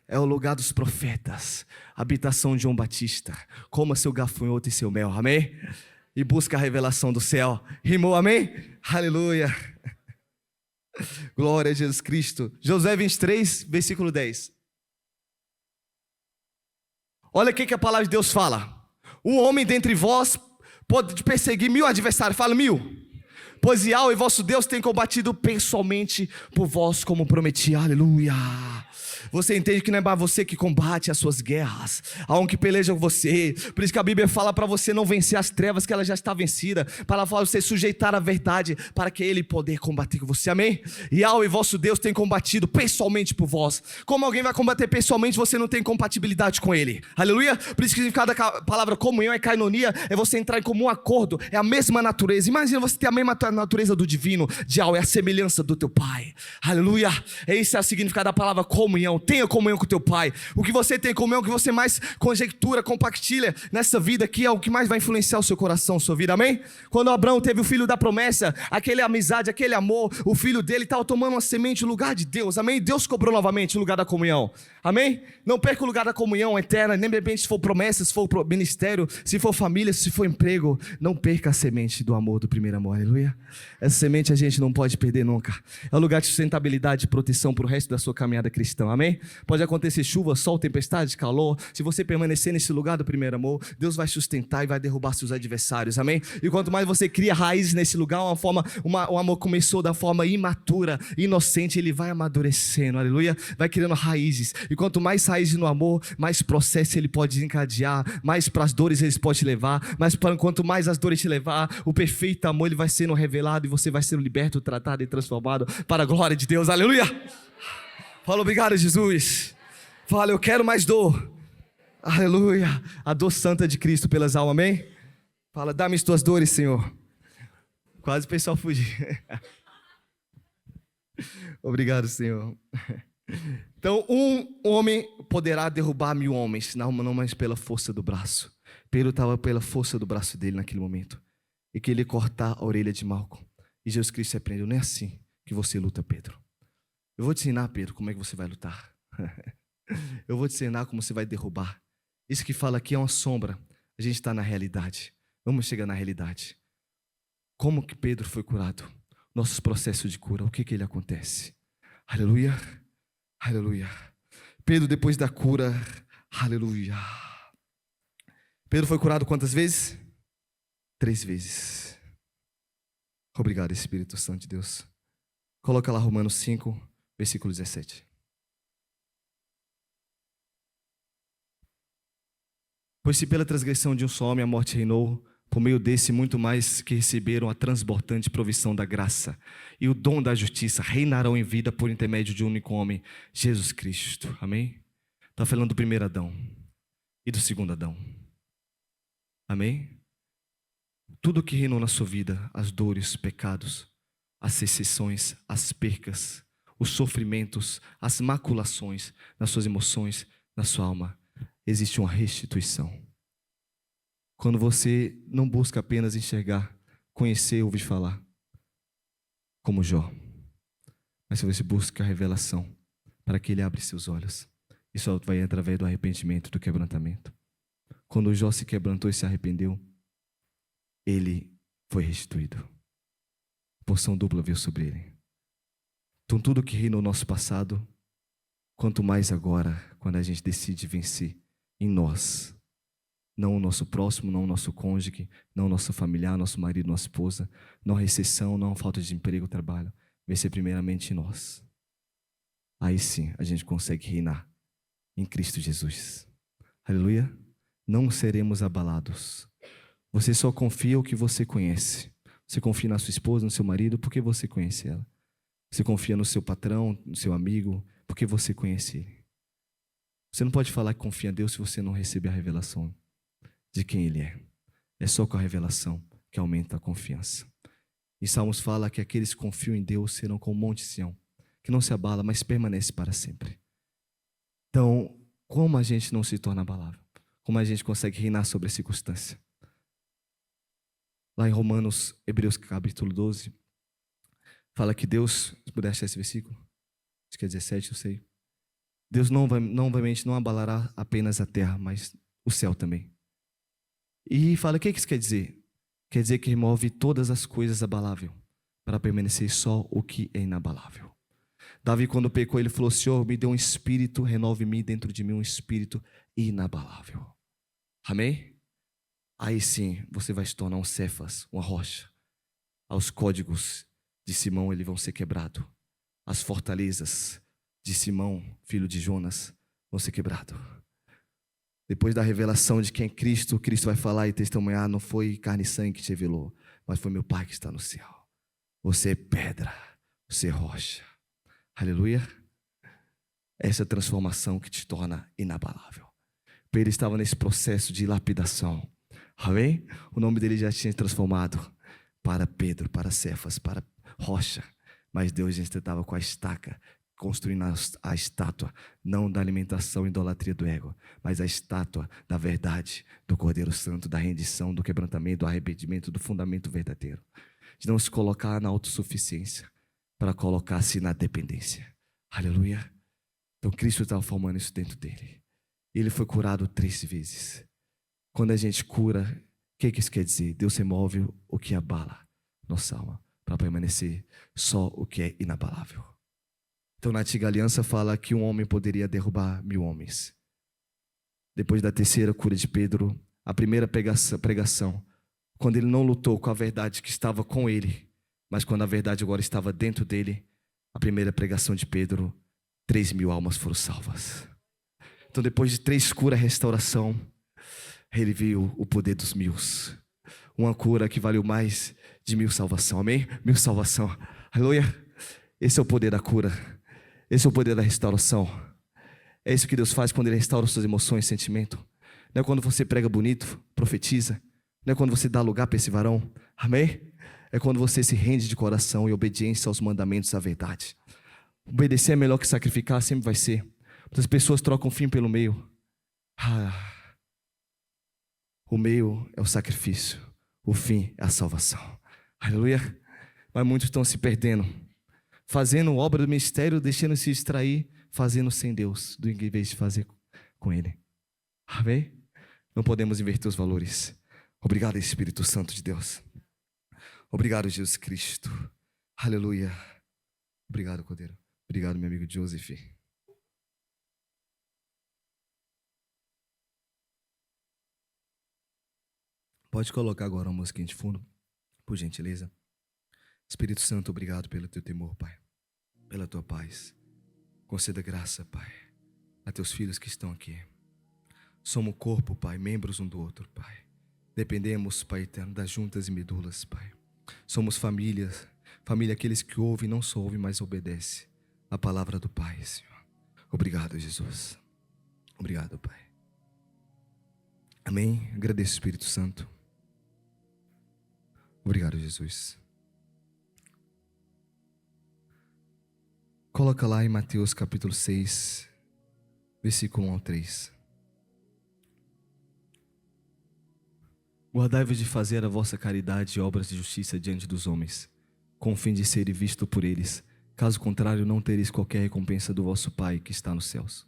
É o lugar dos profetas. Habitação de João Batista. Coma seu gafanhoto e seu mel. Amém? E busca a revelação do céu. Rimou, amém? Aleluia. Glória a Jesus Cristo. Josué 23, versículo 10. Olha o que a palavra de Deus fala. Um homem dentre vós pode perseguir 1000 adversários. Fala 1000. Pois Yahweh, vosso Deus, tem combatido pessoalmente por vós como prometi. Aleluia. Você entende que não é mais você que combate as suas guerras, há um que peleja com você. Por isso que a Bíblia fala para você não vencer as trevas, que ela já está vencida, para você sujeitar a verdade, para que ele poder combater com você, amém? Yahweh, vosso Deus, tem combatido pessoalmente por vós. Como alguém vai combater pessoalmente, você não tem compatibilidade com ele, aleluia? Por isso que o significado da palavra comunhão é kainonia, é você entrar em comum acordo, é a mesma natureza. Imagina você ter a mesma natureza do divino, de Yahweh, a semelhança do teu Pai, aleluia? Esse é o significado da palavra comunhão. Tenha comunhão com o teu Pai. O que você tem em comunhão, o que você mais conjectura, compartilha nessa vida aqui, é o que mais vai influenciar o seu coração, sua vida, amém? Quando Abraão teve o filho da promessa, aquele amizade, aquele amor, o filho dele estava tomando uma semente no lugar de Deus, amém? Deus cobrou novamente o lugar da comunhão, amém? Não perca o lugar da comunhão eterna, nem de repente se for promessa, se for ministério, se for família, se for emprego, não perca a semente do amor, do primeiro amor, aleluia? Essa semente a gente não pode perder nunca. É o lugar de sustentabilidade e proteção para o resto da sua caminhada cristã, amém? Pode acontecer chuva, sol, tempestade, calor. Se você permanecer nesse lugar do primeiro amor, Deus vai sustentar e vai derrubar seus adversários, amém? E quanto mais você cria raízes nesse lugar, o amor começou da forma imatura, inocente, ele vai amadurecendo, aleluia? Vai criando raízes. E quanto mais raízes no amor, mais processo ele pode desencadear, mais para as dores ele pode te levar, mas quanto mais as dores te levar, o perfeito amor ele vai sendo revelado e você vai sendo liberto, tratado e transformado para a glória de Deus, aleluia! Fala, obrigado, Jesus. Fala, eu quero mais dor. Aleluia. A dor santa de Cristo pelas almas, amém? Fala, dá-me as tuas dores, Senhor. Quase o pessoal fugiu. Obrigado, Senhor. Então, um homem poderá derrubar 1000 homens, não mais pela força do braço. Pedro estava pela força do braço dele naquele momento. E que ele cortar a orelha de Malco. E Jesus Cristo repreendeu, não é assim que você luta, Pedro. Eu vou te ensinar, Pedro, como é que você vai lutar. Eu vou te ensinar como você vai derrubar. Isso que fala aqui é uma sombra. A gente está na realidade. Vamos chegar na realidade. Como que Pedro foi curado? Nossos processos de cura, o que ele acontece? Aleluia, aleluia. Pedro, depois da cura, aleluia. Pedro foi curado quantas vezes? 3 vezes. Obrigado, Espírito Santo de Deus. Coloca lá Romanos 5, versículo 17. Pois se pela transgressão de um só homem a morte reinou, por meio desse muito mais que receberam a transbordante provisão da graça e o dom da justiça reinarão em vida por intermédio de um único homem, Jesus Cristo. Amém? Está falando do primeiro Adão e do segundo Adão. Amém? Tudo que reinou na sua vida, as dores, os pecados, as exceções, as percas, os sofrimentos, as maculações nas suas emoções, na sua alma, existe uma restituição. Quando você não busca apenas enxergar, conhecer, ouvir falar, como Jó, mas se você busca a revelação para que ele abra seus olhos, isso vai através do arrependimento, do quebrantamento. Quando Jó se quebrantou e se arrependeu, ele foi restituído. Porção dupla veio sobre ele. Então tudo que reinou no nosso passado, quanto mais agora, quando a gente decide vencer em nós, não o nosso próximo, não o nosso cônjuge, não o nosso familiar, nosso marido, nossa esposa, não a recessão, não a falta de emprego, trabalho, vencer primeiramente em nós. Aí sim a gente consegue reinar em Cristo Jesus. Aleluia. Não seremos abalados. Você só confia o que você conhece. Você confia na sua esposa, no seu marido, porque você conhece ela. Você confia no seu patrão, no seu amigo, porque você conhece ele. Você não pode falar que confia em Deus se você não receber a revelação de quem ele é. É só com a revelação que aumenta a confiança. E Salmos fala que aqueles que confiam em Deus serão como o Monte Sião, que não se abala, mas permanece para sempre. Então, como a gente não se torna abalável? Como a gente consegue reinar sobre a circunstância? Lá em Hebreus capítulo 12, fala que Deus, se puder achar esse versículo, acho que é 17, eu sei. Deus novamente não abalará apenas a terra, mas o céu também. E fala, o que isso quer dizer? Quer dizer que remove todas as coisas abaláveis, para permanecer só o que é inabalável. Davi, quando pecou, ele falou, Senhor, me dê um espírito, renove-me dentro de mim um espírito inabalável. Amém? Aí sim, você vai se tornar um Cefas, uma rocha. Os códigos de Simão eles vão ser quebrados. As fortalezas de Simão, filho de Jonas, vão ser quebrados. Depois da revelação de quem é Cristo, Cristo vai falar e testemunhar: não foi carne e sangue que te revelou, mas foi meu Pai que está no céu. Você é pedra, você é rocha. Aleluia. Essa é a transformação que te torna inabalável. Pedro estava nesse processo de lapidação. Amém? O nome dele já tinha transformado para Pedro, para Cefas, para rocha. Mas Deus já estava com a estaca, construindo a estátua, não da alimentação e idolatria do ego, mas a estátua da verdade, do Cordeiro Santo, da rendição, do quebrantamento, do arrependimento, do fundamento verdadeiro. De não se colocar na autossuficiência, para colocar-se na dependência. Aleluia. Então Cristo estava formando isso dentro dele. E ele foi curado 3 vezes. Quando a gente cura, o que isso quer dizer? Deus remove o que abala nossa alma, para permanecer só o que é inabalável. Então na antiga aliança fala que um homem poderia derrubar 1000 homens. Depois da terceira cura de Pedro, a primeira pregação, quando ele não lutou com a verdade que estava com ele, mas quando a verdade agora estava dentro dele, a primeira pregação de Pedro, 3.000 almas foram salvas. Então depois de 3 curas, restauração, ele viu o poder dos 1000. Uma cura que valeu mais de 1000 salvação, amém? 1000 salvação, aleluia. Esse é o poder da cura, esse é o poder da restauração. É isso que Deus faz quando Ele restaura suas emoções, sentimento. Não é quando você prega bonito, profetiza. Não é quando você dá lugar para esse varão, amém? É quando você se rende de coração e obediência aos mandamentos da verdade. Obedecer é melhor que sacrificar, sempre vai ser. Muitas pessoas trocam o fim pelo meio. O meio é o sacrifício, o fim é a salvação. Aleluia. Mas muitos estão se perdendo, fazendo obra do ministério, deixando se distrair, fazendo sem Deus, do que em vez de fazer com Ele. Amém? Não podemos inverter os valores. Obrigado, Espírito Santo de Deus. Obrigado, Jesus Cristo. Aleluia. Obrigado, Cordeiro. Obrigado, meu amigo Joseph. Pode colocar agora uma musiquinha de fundo, por gentileza. Espírito Santo, obrigado pelo teu temor, Pai, pela tua paz. Conceda graça, Pai, a teus filhos que estão aqui. Somos corpo, Pai, membros um do outro, Pai. Dependemos, Pai eterno, das juntas e medulas, Pai. Somos família, aqueles que ouvem, não só ouvem, mas obedecem a palavra do Pai, Senhor. Obrigado, Jesus. Obrigado, Pai. Amém. Agradeço, Espírito Santo. Obrigado, Jesus. Coloca lá em Mateus capítulo 6, versículo 1 ao 3. Guardai-vos de fazer a vossa caridade e obras de justiça diante dos homens, com o fim de serem vistos por eles. Caso contrário, não tereis qualquer recompensa do vosso Pai que está nos céus.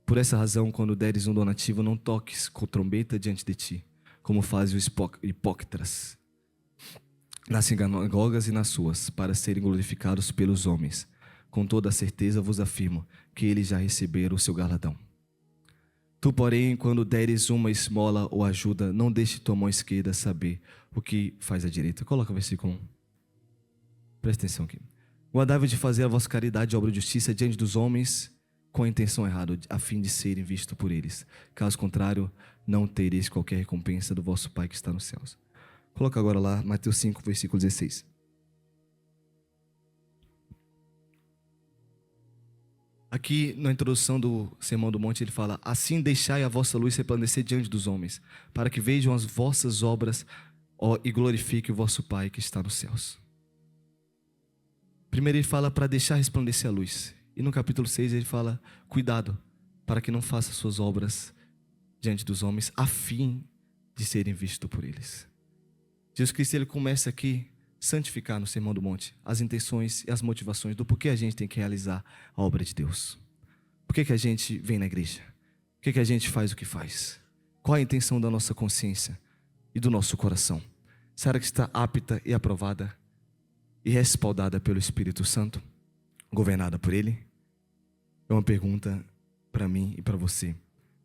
Por essa razão, quando deres um donativo, não toques com trombeta diante de ti, como fazem os hipócritas nas sinagogas e nas suas, para serem glorificados pelos homens. Com toda a certeza vos afirmo que eles já receberam o seu galardão. Tu, porém, quando deres uma esmola ou ajuda, não deixe tua mão esquerda saber o que faz a direita. Coloca o versículo 1. Presta atenção aqui. Guardai-vos de fazer a vossa caridade e obra de justiça diante dos homens com a intenção errada, a fim de serem vistos por eles. Caso contrário, não tereis qualquer recompensa do vosso Pai que está nos céus. Coloca agora lá, Mateus 5, versículo 16. Aqui na introdução do Sermão do Monte ele fala: assim deixai a vossa luz resplandecer diante dos homens, para que vejam as vossas obras e glorifiquem o vosso Pai que está nos céus. Primeiro ele fala para deixar resplandecer a luz. E no capítulo 6 ele fala: cuidado, para que não faça suas obras diante dos homens, a fim de serem vistos por eles. Jesus Cristo ele começa aqui santificar no Sermão do Monte as intenções e as motivações do porquê a gente tem que realizar a obra de Deus. Por que a gente vem na igreja? Por que a gente faz o que faz? Qual a intenção da nossa consciência e do nosso coração? Será que está apta e aprovada e respaldada pelo Espírito Santo? Governada por Ele? É uma pergunta para mim e para você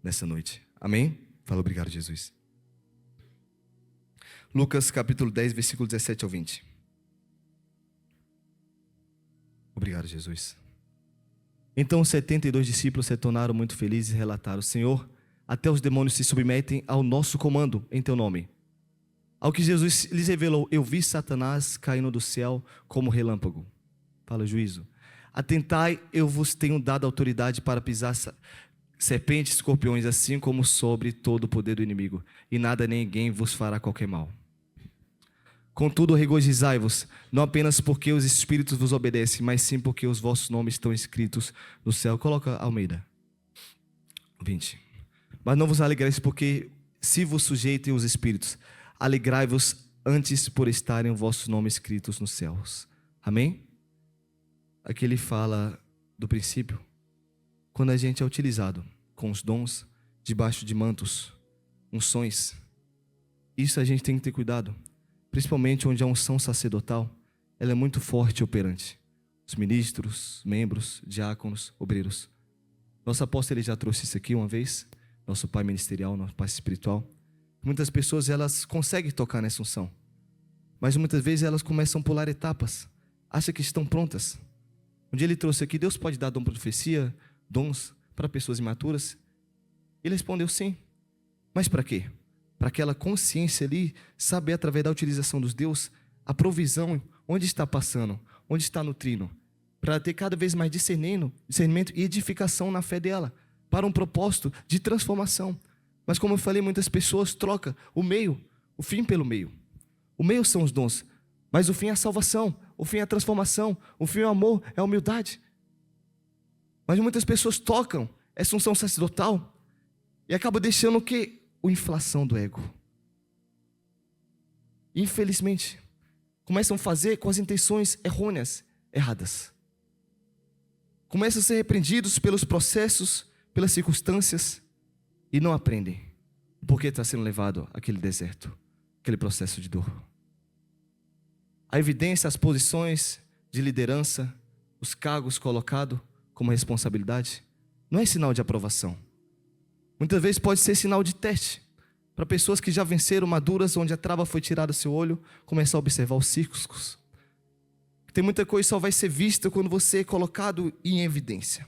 nessa noite. Amém? Fala obrigado, Jesus. Lucas capítulo 10, versículo 17 ao 20. Obrigado, Jesus. Então os 72 discípulos se tornaram muito felizes e relataram: Senhor, até os demônios se submetem ao nosso comando em teu nome. Ao que Jesus lhes revelou: eu vi Satanás caindo do céu como relâmpago. Fala o juízo. Atentai, eu vos tenho dado autoridade para pisar serpentes, escorpiões, assim como sobre todo o poder do inimigo, e nada nem ninguém vos fará qualquer mal. Contudo, regozijai-vos, não apenas porque os espíritos vos obedecem, mas sim porque os vossos nomes estão escritos no céu. Coloca Almeida. 20. Mas não vos alegreis porque se vos sujeitem os espíritos, alegrai-vos antes por estarem os vossos nomes escritos nos céus. Amém? Aqui ele fala do princípio, quando a gente é utilizado com os dons debaixo de mantos, unções, isso a gente tem que ter cuidado, principalmente onde a unção sacerdotal, ela é muito forte e operante. Os ministros, membros, diáconos, obreiros. Nosso apóstolo ele já trouxe isso aqui uma vez, nosso pai ministerial, nosso pai espiritual. Muitas pessoas elas conseguem tocar nessa unção, mas muitas vezes elas começam a pular etapas, acham que estão prontas. Um dia ele trouxe aqui: Deus pode dar dom de profecia, dons para pessoas imaturas? Ele respondeu sim. Mas para quê? Para aquela consciência ali, saber através da utilização dos Deus, a provisão, onde está passando, onde está nutrindo, para ter cada vez mais discernimento e edificação na fé dela, para um propósito de transformação. Mas como eu falei, muitas pessoas trocam o meio, o fim pelo meio. O meio são os dons, mas o fim é a salvação, o fim é a transformação, o fim é o amor, é a humildade. Mas muitas pessoas tocam essa unção sacerdotal e acabam deixando o quê? A inflação do ego. Infelizmente, começam a fazer com as intenções errôneas, erradas. Começam a ser repreendidos pelos processos, pelas circunstâncias e não aprendem porque está sendo levado àquele deserto, aquele processo de dor. A evidência, as posições de liderança, os cargos colocados como responsabilidade, não é sinal de aprovação. Muitas vezes pode ser sinal de teste, para pessoas que já venceram maduras, onde a trava foi tirada do seu olho, começar a observar os círculos. Tem muita coisa que só vai ser vista quando você é colocado em evidência,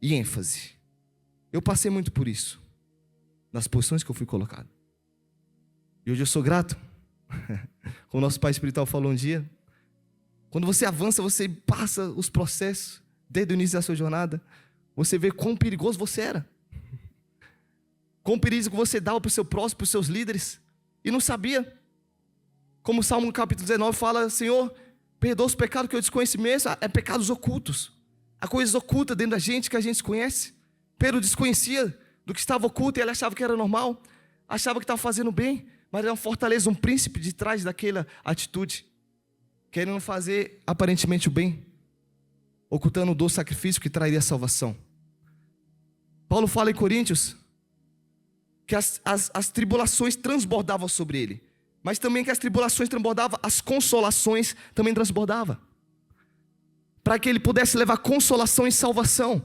e ênfase. Eu passei muito por isso, nas posições que eu fui colocado. E hoje eu sou grato. Como o nosso pai espiritual falou um dia, quando você avança, você passa os processos, desde o início da sua jornada, você vê quão perigoso você era, quão perigo você dava para o seu próximo, para os seus líderes, e não sabia. Como o Salmo capítulo 19 fala: Senhor, perdoa os pecados que eu desconheço mesmo. É pecados ocultos, há coisas ocultas dentro da gente que a gente conhece. Pedro desconhecia do que estava oculto e ele achava que era normal, achava que estava fazendo bem, mas era uma fortaleza, um príncipe de trás daquela atitude, querendo fazer aparentemente o bem, ocultando o doce sacrifício que traria a salvação. Paulo fala em Coríntios que as tribulações transbordavam sobre ele, mas também que as tribulações transbordavam, as consolações também transbordavam, para que ele pudesse levar consolação e salvação.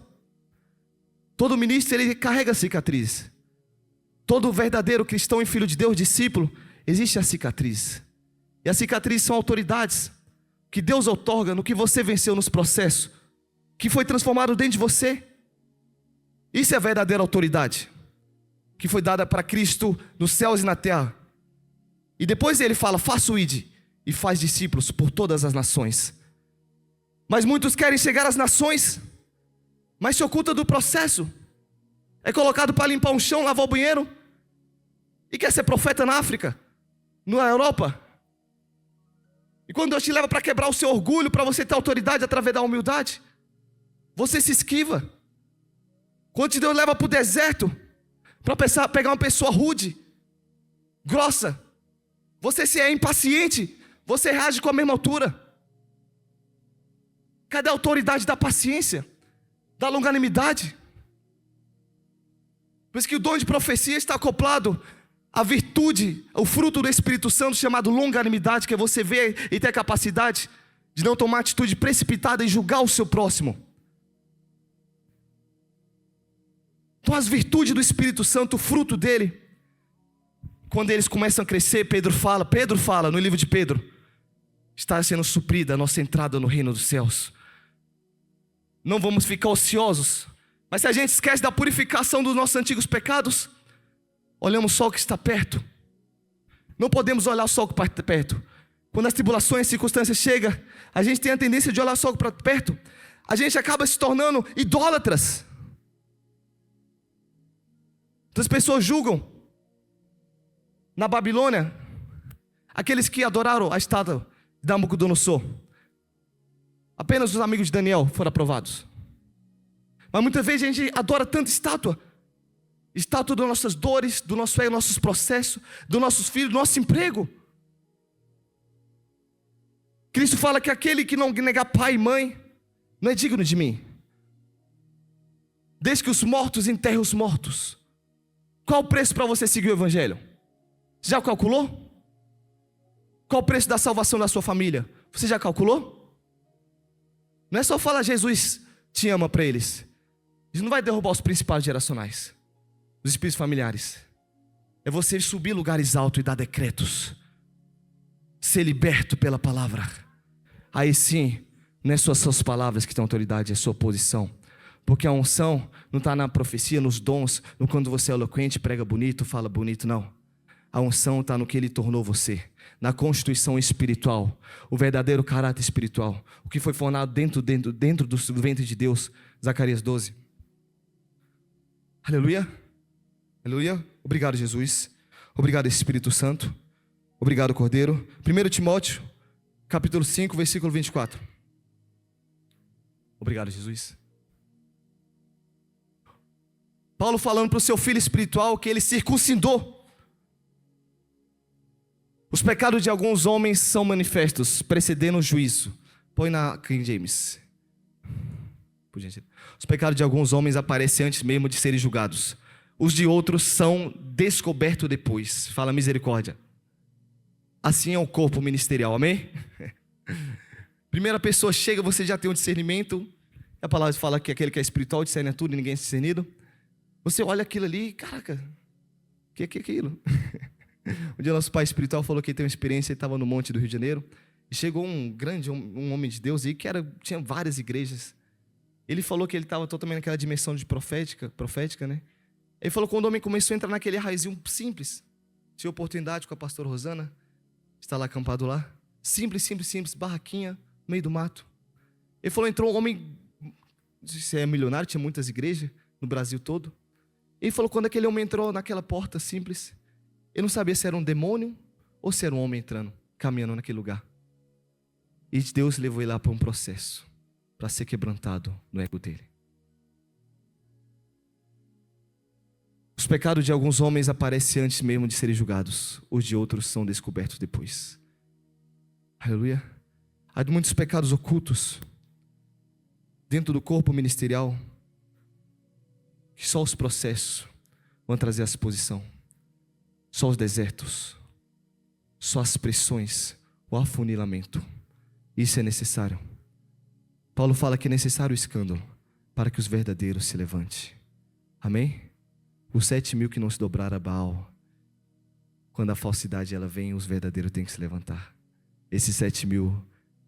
Todo ministro ele carrega cicatriz. Todo verdadeiro cristão e filho de Deus, discípulo, existe a cicatriz. E as cicatrizes são autoridades que Deus outorga no que você venceu nos processos, que foi transformado dentro de você. Isso é a verdadeira autoridade, que foi dada para Cristo nos céus e na terra. E depois ele fala: faça o ide e faz discípulos por todas as nações. Mas muitos querem chegar às nações, mas se oculta do processo. É colocado para limpar um chão, lavar o banheiro, e quer ser profeta na África, na Europa. E quando Deus te leva para quebrar o seu orgulho, para você ter autoridade através da humildade, você se esquiva. Quando Deus leva para o deserto, para pegar uma pessoa rude, grossa, você se é impaciente, você reage com a mesma altura. Cadê a autoridade da paciência, da longanimidade? Por isso que o dom de profecia está acoplado à virtude, ao fruto do Espírito Santo, chamado longanimidade, que é você ver e ter a capacidade de não tomar atitude precipitada e julgar o seu próximo. Então as virtudes do Espírito Santo, o fruto dele, quando eles começam a crescer, Pedro fala no livro de Pedro, está sendo suprida a nossa entrada no reino dos céus. não vamos ficar ociosos. Mas se a gente esquece da purificação dos nossos antigos pecados, olhamos só o que está perto. Não podemos olhar só o que está perto. Quando as tribulações e circunstâncias chegam, a gente tem a tendência de olhar só para perto. A gente acaba se tornando idólatras. As pessoas julgam. Na Babilônia, aqueles que adoraram a estátua de Nabucodonosor, apenas os amigos de Daniel foram aprovados. Mas muitas vezes a gente adora tanta estátua. Estátua das nossas dores, do nosso erro, dos nossos processos, dos nossos filhos, do nosso emprego. Cristo fala que aquele que não negar pai e mãe, não é digno de mim. Desde que os mortos enterrem os mortos. Qual o preço para você seguir o evangelho? Você já calculou? Qual o preço da salvação da sua família? Você já calculou? Não é só falar Jesus te ama para eles. Isso não vai derrubar os principais geracionais, os espíritos familiares. É você subir lugares altos e dar decretos. Ser liberto pela palavra. Aí sim, não é só suas palavras que têm autoridade, é sua posição. Porque a unção não está na profecia, nos dons, no quando você é eloquente, prega bonito, fala bonito, não. A unção está no que Ele tornou você, na constituição espiritual, o verdadeiro caráter espiritual, o que foi formado dentro do ventre de Deus. Zacarias 12. Aleluia, aleluia. Obrigado, Jesus. Obrigado, Espírito Santo. Obrigado, Cordeiro. 1 Timóteo, capítulo 5, versículo 24. Obrigado, Jesus. Paulo falando para o seu filho espiritual que ele circuncidou. Os pecados de alguns homens são manifestos, precedendo o juízo. Põe na King James. Os pecados de alguns homens aparecem antes mesmo de serem julgados. Os de outros são descobertos depois. Fala misericórdia. Assim é o corpo ministerial, amém? Primeira pessoa chega, você já tem um discernimento. A palavra fala que aquele que é espiritual discerne tudo e ninguém é discernido. Você olha aquilo ali, caraca, que é aquilo? Um dia nosso pai espiritual falou que ele tem uma experiência, ele estava no monte do Rio de Janeiro, e chegou um homem de Deus aí, que tinha várias igrejas. Ele falou que ele estava totalmente naquela dimensão de profética, né? Ele falou que quando o homem começou a entrar naquele raizinho simples, tive oportunidade com a pastora Rosana, está lá acampado lá, simples, barraquinha, no meio do mato. Ele falou, entrou um homem, não sei se é milionário, tinha muitas igrejas no Brasil todo. Ele falou, quando aquele homem entrou naquela porta simples, ele não sabia se era um demônio ou se era um homem entrando, caminhando naquele lugar. E Deus levou ele lá para um processo, para ser quebrantado no ego dele. Os pecados de alguns homens aparecem antes mesmo de serem julgados, os de outros são descobertos depois. Aleluia. Há muitos pecados ocultos dentro do corpo ministerial que só os processos vão trazer a exposição. Só os desertos, só as pressões, o afunilamento. Isso é necessário. Paulo fala que é necessário o escândalo para que os verdadeiros se levantem. Amém? Os 7.000 que não se dobraram a Baal, quando a falsidade ela vem, os verdadeiros têm que se levantar. Esses 7.000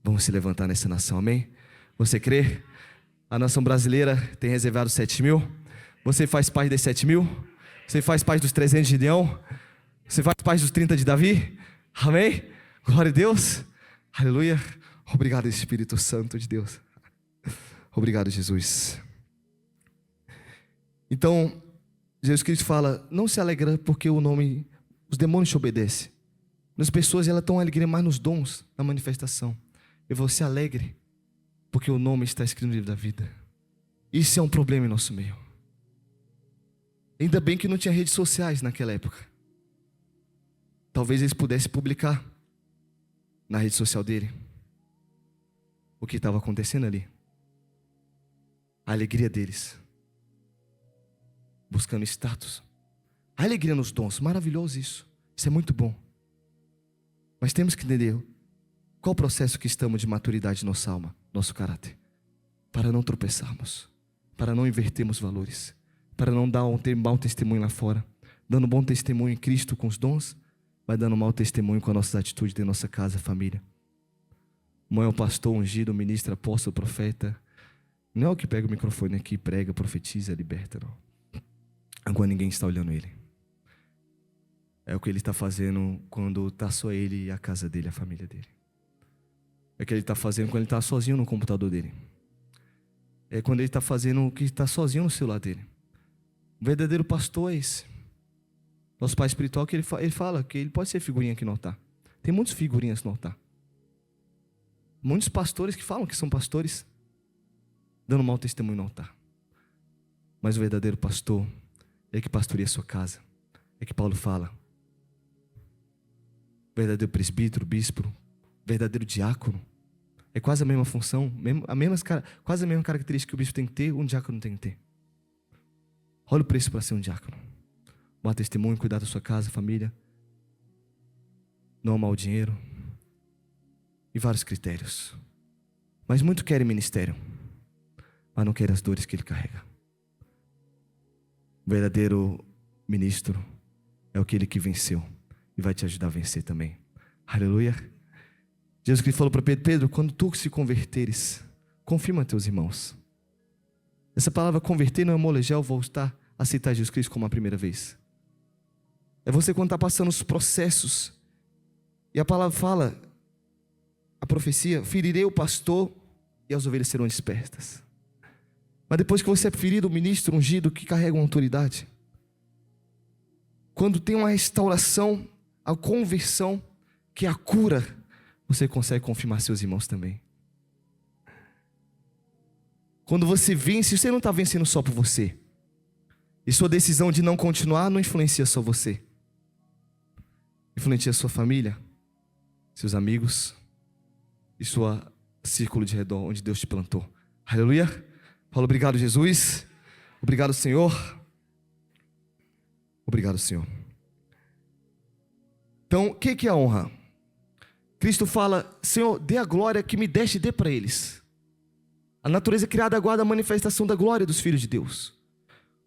vão se levantar nessa nação, amém? Você crê? A nação brasileira tem reservado 7.000. Você faz parte dos 7.000? Você faz parte dos 300 de Gideão? Você faz parte dos 30 de Davi? Amém? Glória a Deus. Aleluia. Obrigado, Espírito Santo de Deus. Obrigado, Jesus. Então, Jesus Cristo fala, não se alegra porque os demônios te obedecem. As pessoas, elas estão alegres mais nos dons, na manifestação. E você alegre porque o nome está escrito no livro da vida. Isso é um problema em nosso meio. Ainda bem que não tinha redes sociais naquela época. Talvez eles pudessem publicar na rede social dele o que estava acontecendo ali. A alegria deles. Buscando status. A alegria nos dons. Maravilhoso isso. Isso é muito bom. Mas temos que entender qual o processo que estamos de maturidade em nossa alma, nosso caráter. Para não tropeçarmos. Para não invertermos valores. Para não dar um mau testemunho lá fora. Dando bom testemunho em Cristo com os dons, vai dando mau testemunho com as nossas atitudes de nossa casa, família. Mãe é o pastor ungido, ministro, apóstolo, profeta, Não é o que pega o microfone aqui, prega, profetiza, liberta, não. É quando ninguém está olhando ele. É o que ele está fazendo quando está só ele e a casa dele, a família dele. É o que ele está fazendo quando ele está sozinho no computador dele. É quando ele está fazendo o que está sozinho no celular dele. O verdadeiro pastor é esse. Nosso pai espiritual, que ele fala que ele pode ser figurinha aqui no altar. Tem muitas figurinhas no altar. Muitos pastores que falam que são pastores, dando mau testemunho no altar. Mas o verdadeiro pastor é que pastoreia a sua casa. É que Paulo fala. Verdadeiro presbítero, bispo, verdadeiro diácono. É quase a mesma função, quase a mesma característica que o bispo tem que ter, um diácono tem que ter. Olha o preço para ser um diácono. Bom testemunho, cuidar da sua casa, família. Não amar o dinheiro. E vários critérios. Mas muitos querem ministério, mas não querem as dores que ele carrega. O verdadeiro ministro é aquele que venceu e vai te ajudar a vencer também. Aleluia. Jesus Cristo falou para Pedro: Pedro, quando tu se converteres, confirma teus irmãos. Essa palavra converter não é molejar ou voltar a aceitar Jesus Cristo como a primeira vez. É você quando está passando os processos. E a palavra fala, a profecia: ferirei o pastor e as ovelhas serão dispersas. Mas depois que você é ferido, o ministro ungido que carrega uma autoridade, quando tem uma restauração, a conversão, que é a cura, você consegue confirmar seus irmãos também. Quando você vence, você não está vencendo só por você. E sua decisão de não continuar não influencia só você. Influencia sua família, seus amigos e seu círculo de redor onde Deus te plantou. Aleluia. Fala: obrigado, Jesus. Obrigado, Senhor. Obrigado, Senhor. Então, o que é a honra? Cristo fala: Senhor, dê a glória que me deste, dê para eles. A natureza criada aguarda a manifestação da glória dos filhos de Deus.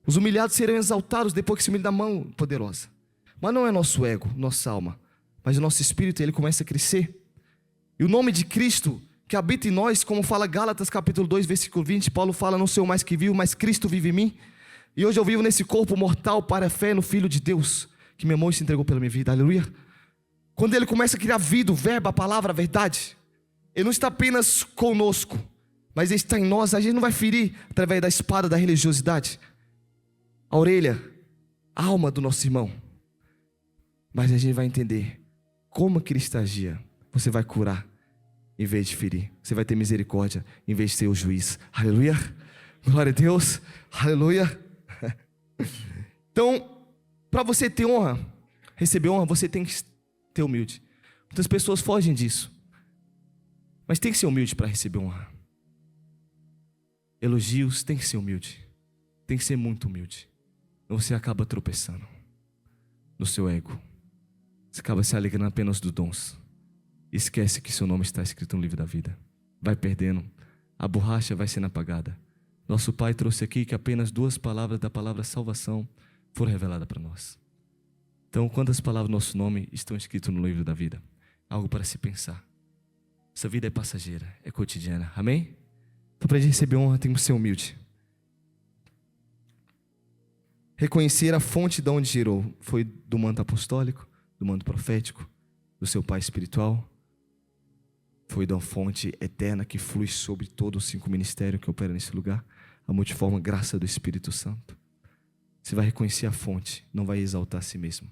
Os humilhados serão exaltados depois que se humilham da mão poderosa. Mas não é nosso ego, nossa alma, mas o nosso espírito, ele começa a crescer. E o nome de Cristo que habita em nós, como fala Gálatas capítulo 2, versículo 20, Paulo fala: não sou eu mais que vivo, mas Cristo vive em mim. E hoje eu vivo nesse corpo mortal para a fé no Filho de Deus, que me amou e se entregou pela minha vida. Aleluia. Quando ele começa a criar vida, o verbo, a palavra, a verdade, ele não está apenas conosco, mas ele está em nós. A gente não vai ferir através da espada da religiosidade a orelha, a alma do nosso irmão, mas a gente vai entender como Cristo agia. Você vai curar em vez de ferir. Você vai ter misericórdia em vez de ser o juiz. Aleluia. Glória a Deus. Aleluia. Então, para você ter honra, receber honra, você tem que ser humilde. Muitas pessoas fogem disso, mas tem que ser humilde para receber honra. Elogios, tem que ser humilde. Tem que ser muito humilde. Ou você acaba tropeçando no seu ego. Você acaba se alegrando apenas dos dons. Esquece que seu nome está escrito no livro da vida. Vai perdendo. A borracha vai sendo apagada. Nosso Pai trouxe aqui que apenas 2 palavras da palavra salvação foram reveladas para nós. Então, quantas palavras do nosso nome estão escritas no livro da vida? Algo para se pensar. Essa vida é passageira, é cotidiana. Amém? Então, para a gente receber honra, temos que ser humilde. Reconhecer a fonte de onde gerou. Foi do manto apostólico, do manto profético, do seu pai espiritual. Foi da fonte eterna que flui sobre todos os 5 ministérios que operam nesse lugar. A multiforme graça do Espírito Santo. Você vai reconhecer a fonte, não vai exaltar a si mesmo.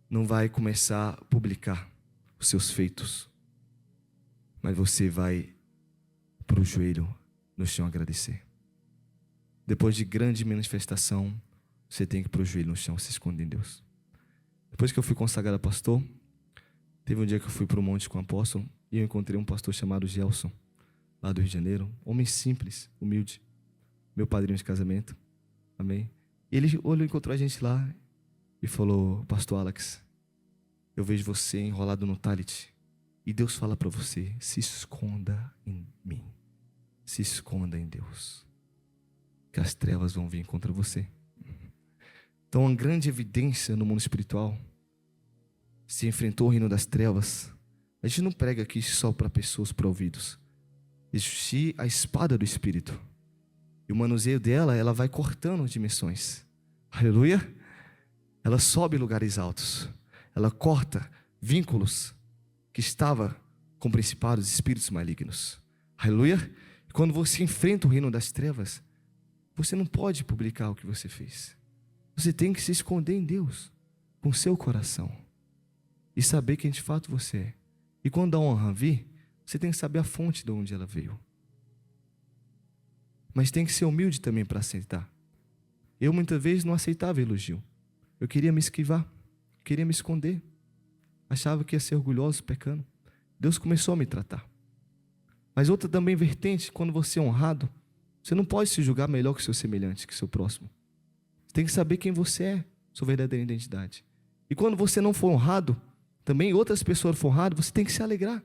Não vai começar a publicar os seus feitos. Mas você vai para o joelho no chão agradecer. Depois de grande manifestação, você tem que ir para o joelho no chão, se esconder em Deus. Depois que eu fui consagrado a pastor, teve um dia que eu fui para o monte com o apóstolo e eu encontrei um pastor chamado Gelson, lá do Rio de Janeiro. Homem simples, humilde. Meu padrinho de casamento. Amém? Ele encontrou a gente lá e falou: Pastor Alex, eu vejo você enrolado no talit e Deus fala para você: se esconda em mim. Se esconda em Deus, que as trevas vão vir contra você. Então, uma grande evidência no mundo espiritual, se enfrentou o reino das trevas. A gente não prega aqui só para pessoas, para ouvidos, existir a espada do Espírito. E o manuseio dela, ela vai cortando dimensões. Aleluia. Ela sobe lugares altos. Ela corta vínculos que estava com principados e espíritos malignos. Aleluia. E quando você enfrenta o reino das trevas, você não pode publicar o que você fez. Você tem que se esconder em Deus, com o seu coração. E saber quem de fato você é. E quando a honra vir, você tem que saber a fonte de onde ela veio. Mas tem que ser humilde também para aceitar. Eu muitas vezes não aceitava elogio. Eu queria me esquivar, queria me esconder. Achava que ia ser orgulhoso pecando. Deus começou a me tratar. Mas outra também vertente, quando você é honrado, você não pode se julgar melhor que o seu semelhante, que o seu próximo. Você tem que saber quem você é, sua verdadeira identidade. E quando você não for honrado, também outras pessoas foram honradas, você tem que se alegrar.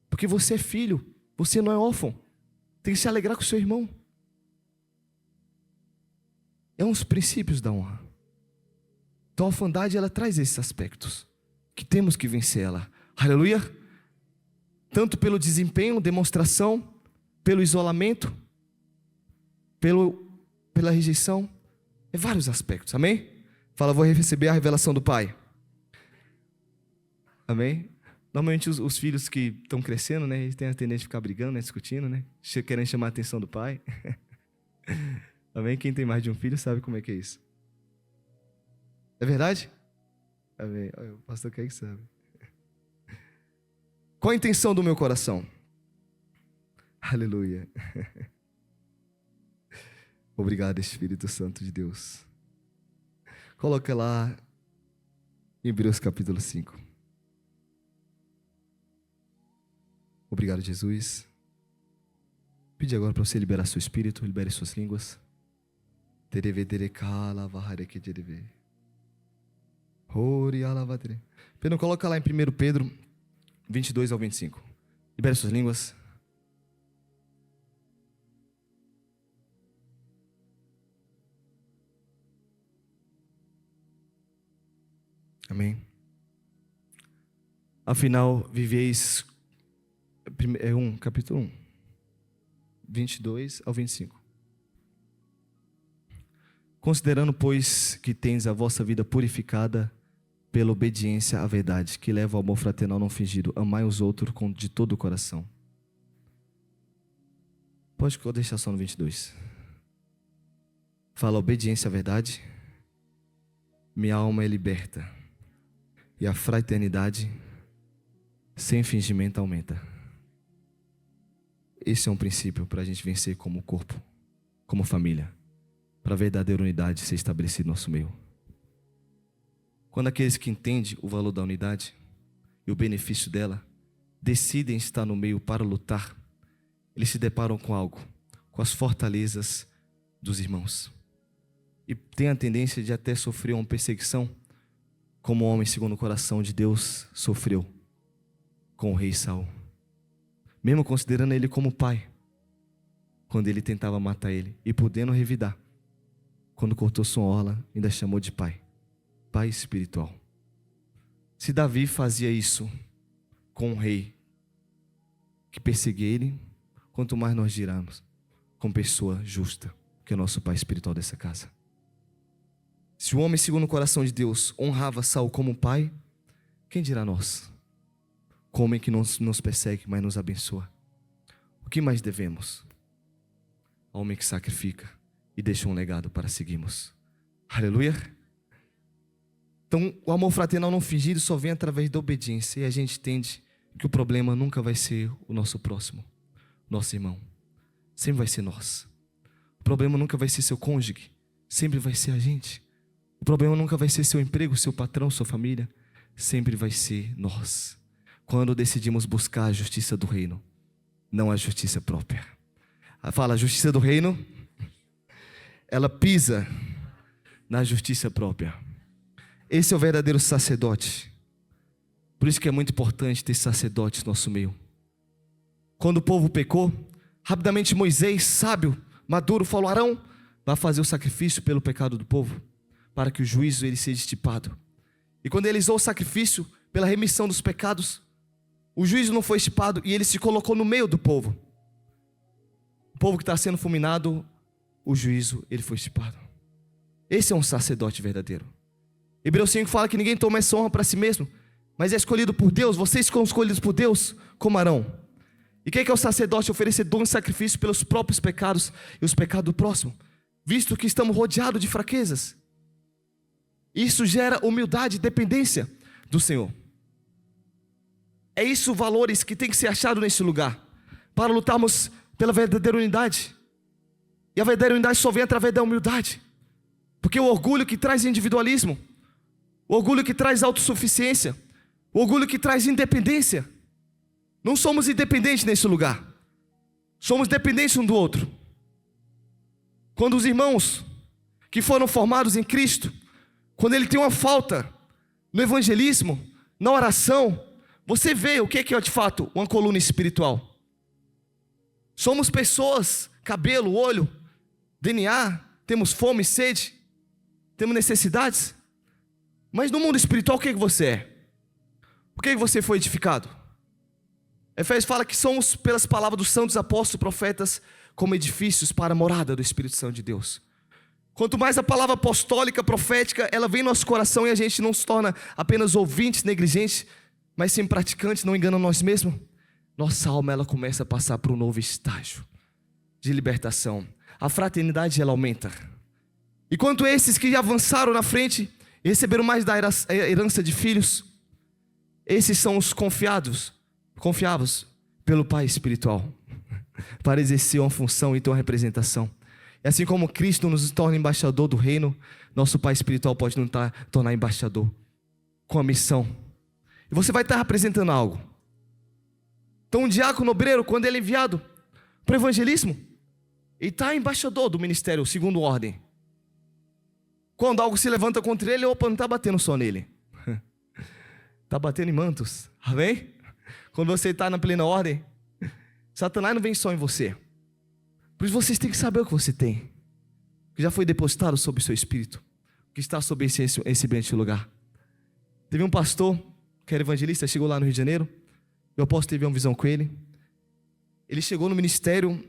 Porque você é filho, você não é órfão. Tem que se alegrar com o seu irmão. É um dos princípios da honra. Então a orfandade, ela traz esses aspectos, que temos que vencer ela. Aleluia. Tanto pelo desempenho, demonstração, pelo isolamento, pela rejeição. É vários aspectos, amém? Fala, vou receber a revelação do Pai. Amém? Normalmente os filhos que estão crescendo, né, eles têm a tendência de ficar brigando, né, discutindo, né, querendo chamar a atenção do pai. Amém? Quem tem mais de um filho sabe como é que é isso. É verdade? Amém? O pastor Kaique sabe. Qual a intenção do meu coração? Aleluia. Obrigado, Espírito Santo de Deus. Coloca lá em Hebreus capítulo 5. Obrigado, Jesus. Pede agora para você liberar seu espírito, libere suas línguas. Pedro, coloca lá em 1 Pedro 22 ao 25. Libere suas línguas. Amém. Afinal, viveis... capítulo 1, 22 ao 25. Considerando, pois, que tens a vossa vida purificada pela obediência à verdade, que leva ao amor fraternal não fingido, amai os outros de todo o coração. Pode deixar só no 22. Fala, obediência à verdade, minha alma é liberta, e a fraternidade sem fingimento aumenta. Esse é um princípio para a gente vencer como corpo, como família, para a verdadeira unidade ser estabelecida no nosso meio. Quando aqueles que entendem o valor da unidade e o benefício dela decidem estar no meio para lutar, eles se deparam com algo, com as fortalezas dos irmãos. E tem a tendência de até sofrer uma perseguição, como o homem segundo o coração de Deus sofreu com o rei Saul. Mesmo considerando ele como pai, quando ele tentava matar ele, e podendo revidar, quando cortou sua orla, ainda chamou de pai, pai espiritual. Se Davi fazia isso com um rei que perseguia ele, quanto mais nós diramos com pessoa justa, que é o nosso pai espiritual dessa casa. Se o homem segundo o coração de Deus honrava Saul como pai, quem dirá nós? Com o homem que não nos persegue, mas nos abençoa. O que mais devemos? Ao homem que sacrifica e deixa um legado para seguirmos. Aleluia. Então, o amor fraternal não fingido só vem através da obediência. E a gente entende que o problema nunca vai ser o nosso próximo, nosso irmão. Sempre vai ser nós. O problema nunca vai ser seu cônjuge. Sempre vai ser a gente. O problema nunca vai ser seu emprego, seu patrão, sua família. Sempre vai ser nós. Quando decidimos buscar a justiça do reino, não a justiça própria. Fala, a justiça do reino, ela pisa na justiça própria. Esse é o verdadeiro sacerdote. Por isso que é muito importante ter sacerdotes no nosso meio. Quando o povo pecou, rapidamente Moisés, sábio, maduro, falou: Arão, vai fazer o sacrifício pelo pecado do povo, para que o juízo ele seja estipado. E quando ele usou o sacrifício pela remissão dos pecados, o juízo não foi estipado e ele se colocou no meio do povo. povo que está sendo fulminado, o juízo, ele foi estipado. Esse é um sacerdote verdadeiro. Hebreus 5 fala que ninguém toma essa honra para si mesmo, mas é escolhido por Deus. Vocês são escolhidos por Deus como Arão. E o que é o sacerdote? Oferecer dom e sacrifício pelos próprios pecados e os pecados do próximo, visto que estamos rodeados de fraquezas. Isso gera humildade e dependência do Senhor. É isso valores que tem que ser achado nesse lugar, para lutarmos pela verdadeira unidade. E a verdadeira unidade só vem através da humildade. Porque o orgulho que traz individualismo, o orgulho que traz autossuficiência, o orgulho que traz independência. Não somos independentes nesse lugar. Somos dependentes um do outro. Quando os irmãos que foram formados em Cristo, quando ele tem uma falta no evangelismo, na oração, você vê o que é de fato uma coluna espiritual. Somos pessoas, cabelo, olho, DNA, temos fome, sede, temos necessidades. Mas no mundo espiritual, o que você é? Por que você foi edificado? Efésios fala que somos, pelas palavras dos santos apóstolos e profetas, como edifícios para a morada do Espírito Santo de Deus. Quanto mais a palavra apostólica, profética, ela vem no nosso coração e a gente não se torna apenas ouvintes, negligentes, mas sim praticantes, não engana nós mesmos, nossa alma ela começa a passar para um novo estágio de libertação. A fraternidade ela aumenta. E quanto esses que avançaram na frente e receberam mais da herança de filhos, esses são os confiáveis pelo Pai espiritual, para exercer uma função e ter uma representação. E assim como Cristo nos torna embaixador do reino, nosso Pai espiritual pode nos tornar embaixador, com a missão. E você vai estar representando algo. Então um diácono obreiro, quando ele é enviado para o evangelismo, ele está embaixador do ministério, segundo ordem. Quando algo se levanta contra ele, opa, não está batendo só nele. Está batendo em mantos, amém? Quando você está na plena ordem, Satanás não vem só em você. Por isso vocês têm que saber o que você tem, que já foi depositado sobre o seu espírito, que está sobre esse bendito lugar. Teve um pastor, que era evangelista, chegou lá no Rio de Janeiro, e o apóstolo teve uma visão com ele. Ele chegou no ministério,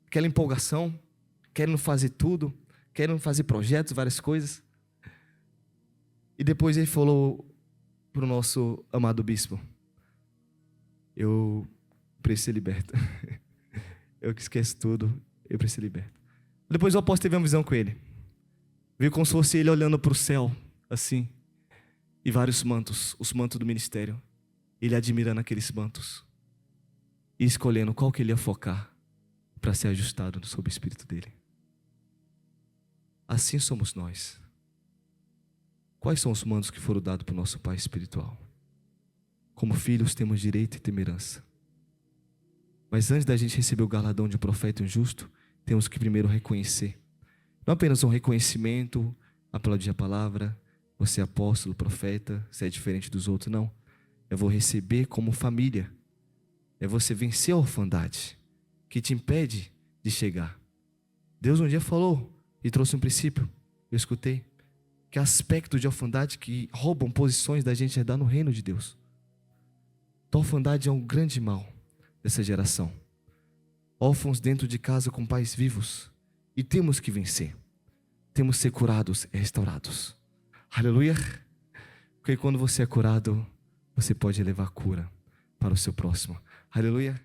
aquela empolgação, querendo fazer tudo, querendo fazer projetos, várias coisas. E depois ele falou para o nosso amado bispo: eu preciso ser liberto. Eu que esqueço tudo, eu preciso ser liberto. Depois o apóstolo teve uma visão com ele. Viu como se fosse ele olhando para o céu, assim, e vários mantos, os mantos do ministério. Ele admirando aqueles mantos e escolhendo qual que ele ia focar para ser ajustado sobre o espírito dele. Assim somos nós. Quais são os mantos que foram dados para o nosso Pai espiritual? Como filhos temos direito e temerança. Mas antes da gente receber o galardão de um profeta injusto, temos que primeiro reconhecer. Não apenas um reconhecimento, aplaudir a palavra, você é apóstolo, profeta, você é diferente dos outros, não. Eu vou receber como família. É você vencer a orfandade que te impede de chegar. Deus um dia falou e trouxe um princípio, eu escutei, que é aspecto de orfandade que roubam posições da gente herdar no reino de Deus. Então a orfandade é um grande mal dessa geração. Órfãos dentro de casa com pais vivos. E temos que vencer. Temos que ser curados e restaurados. Aleluia. Porque quando você é curado, você pode levar cura para o seu próximo. Aleluia.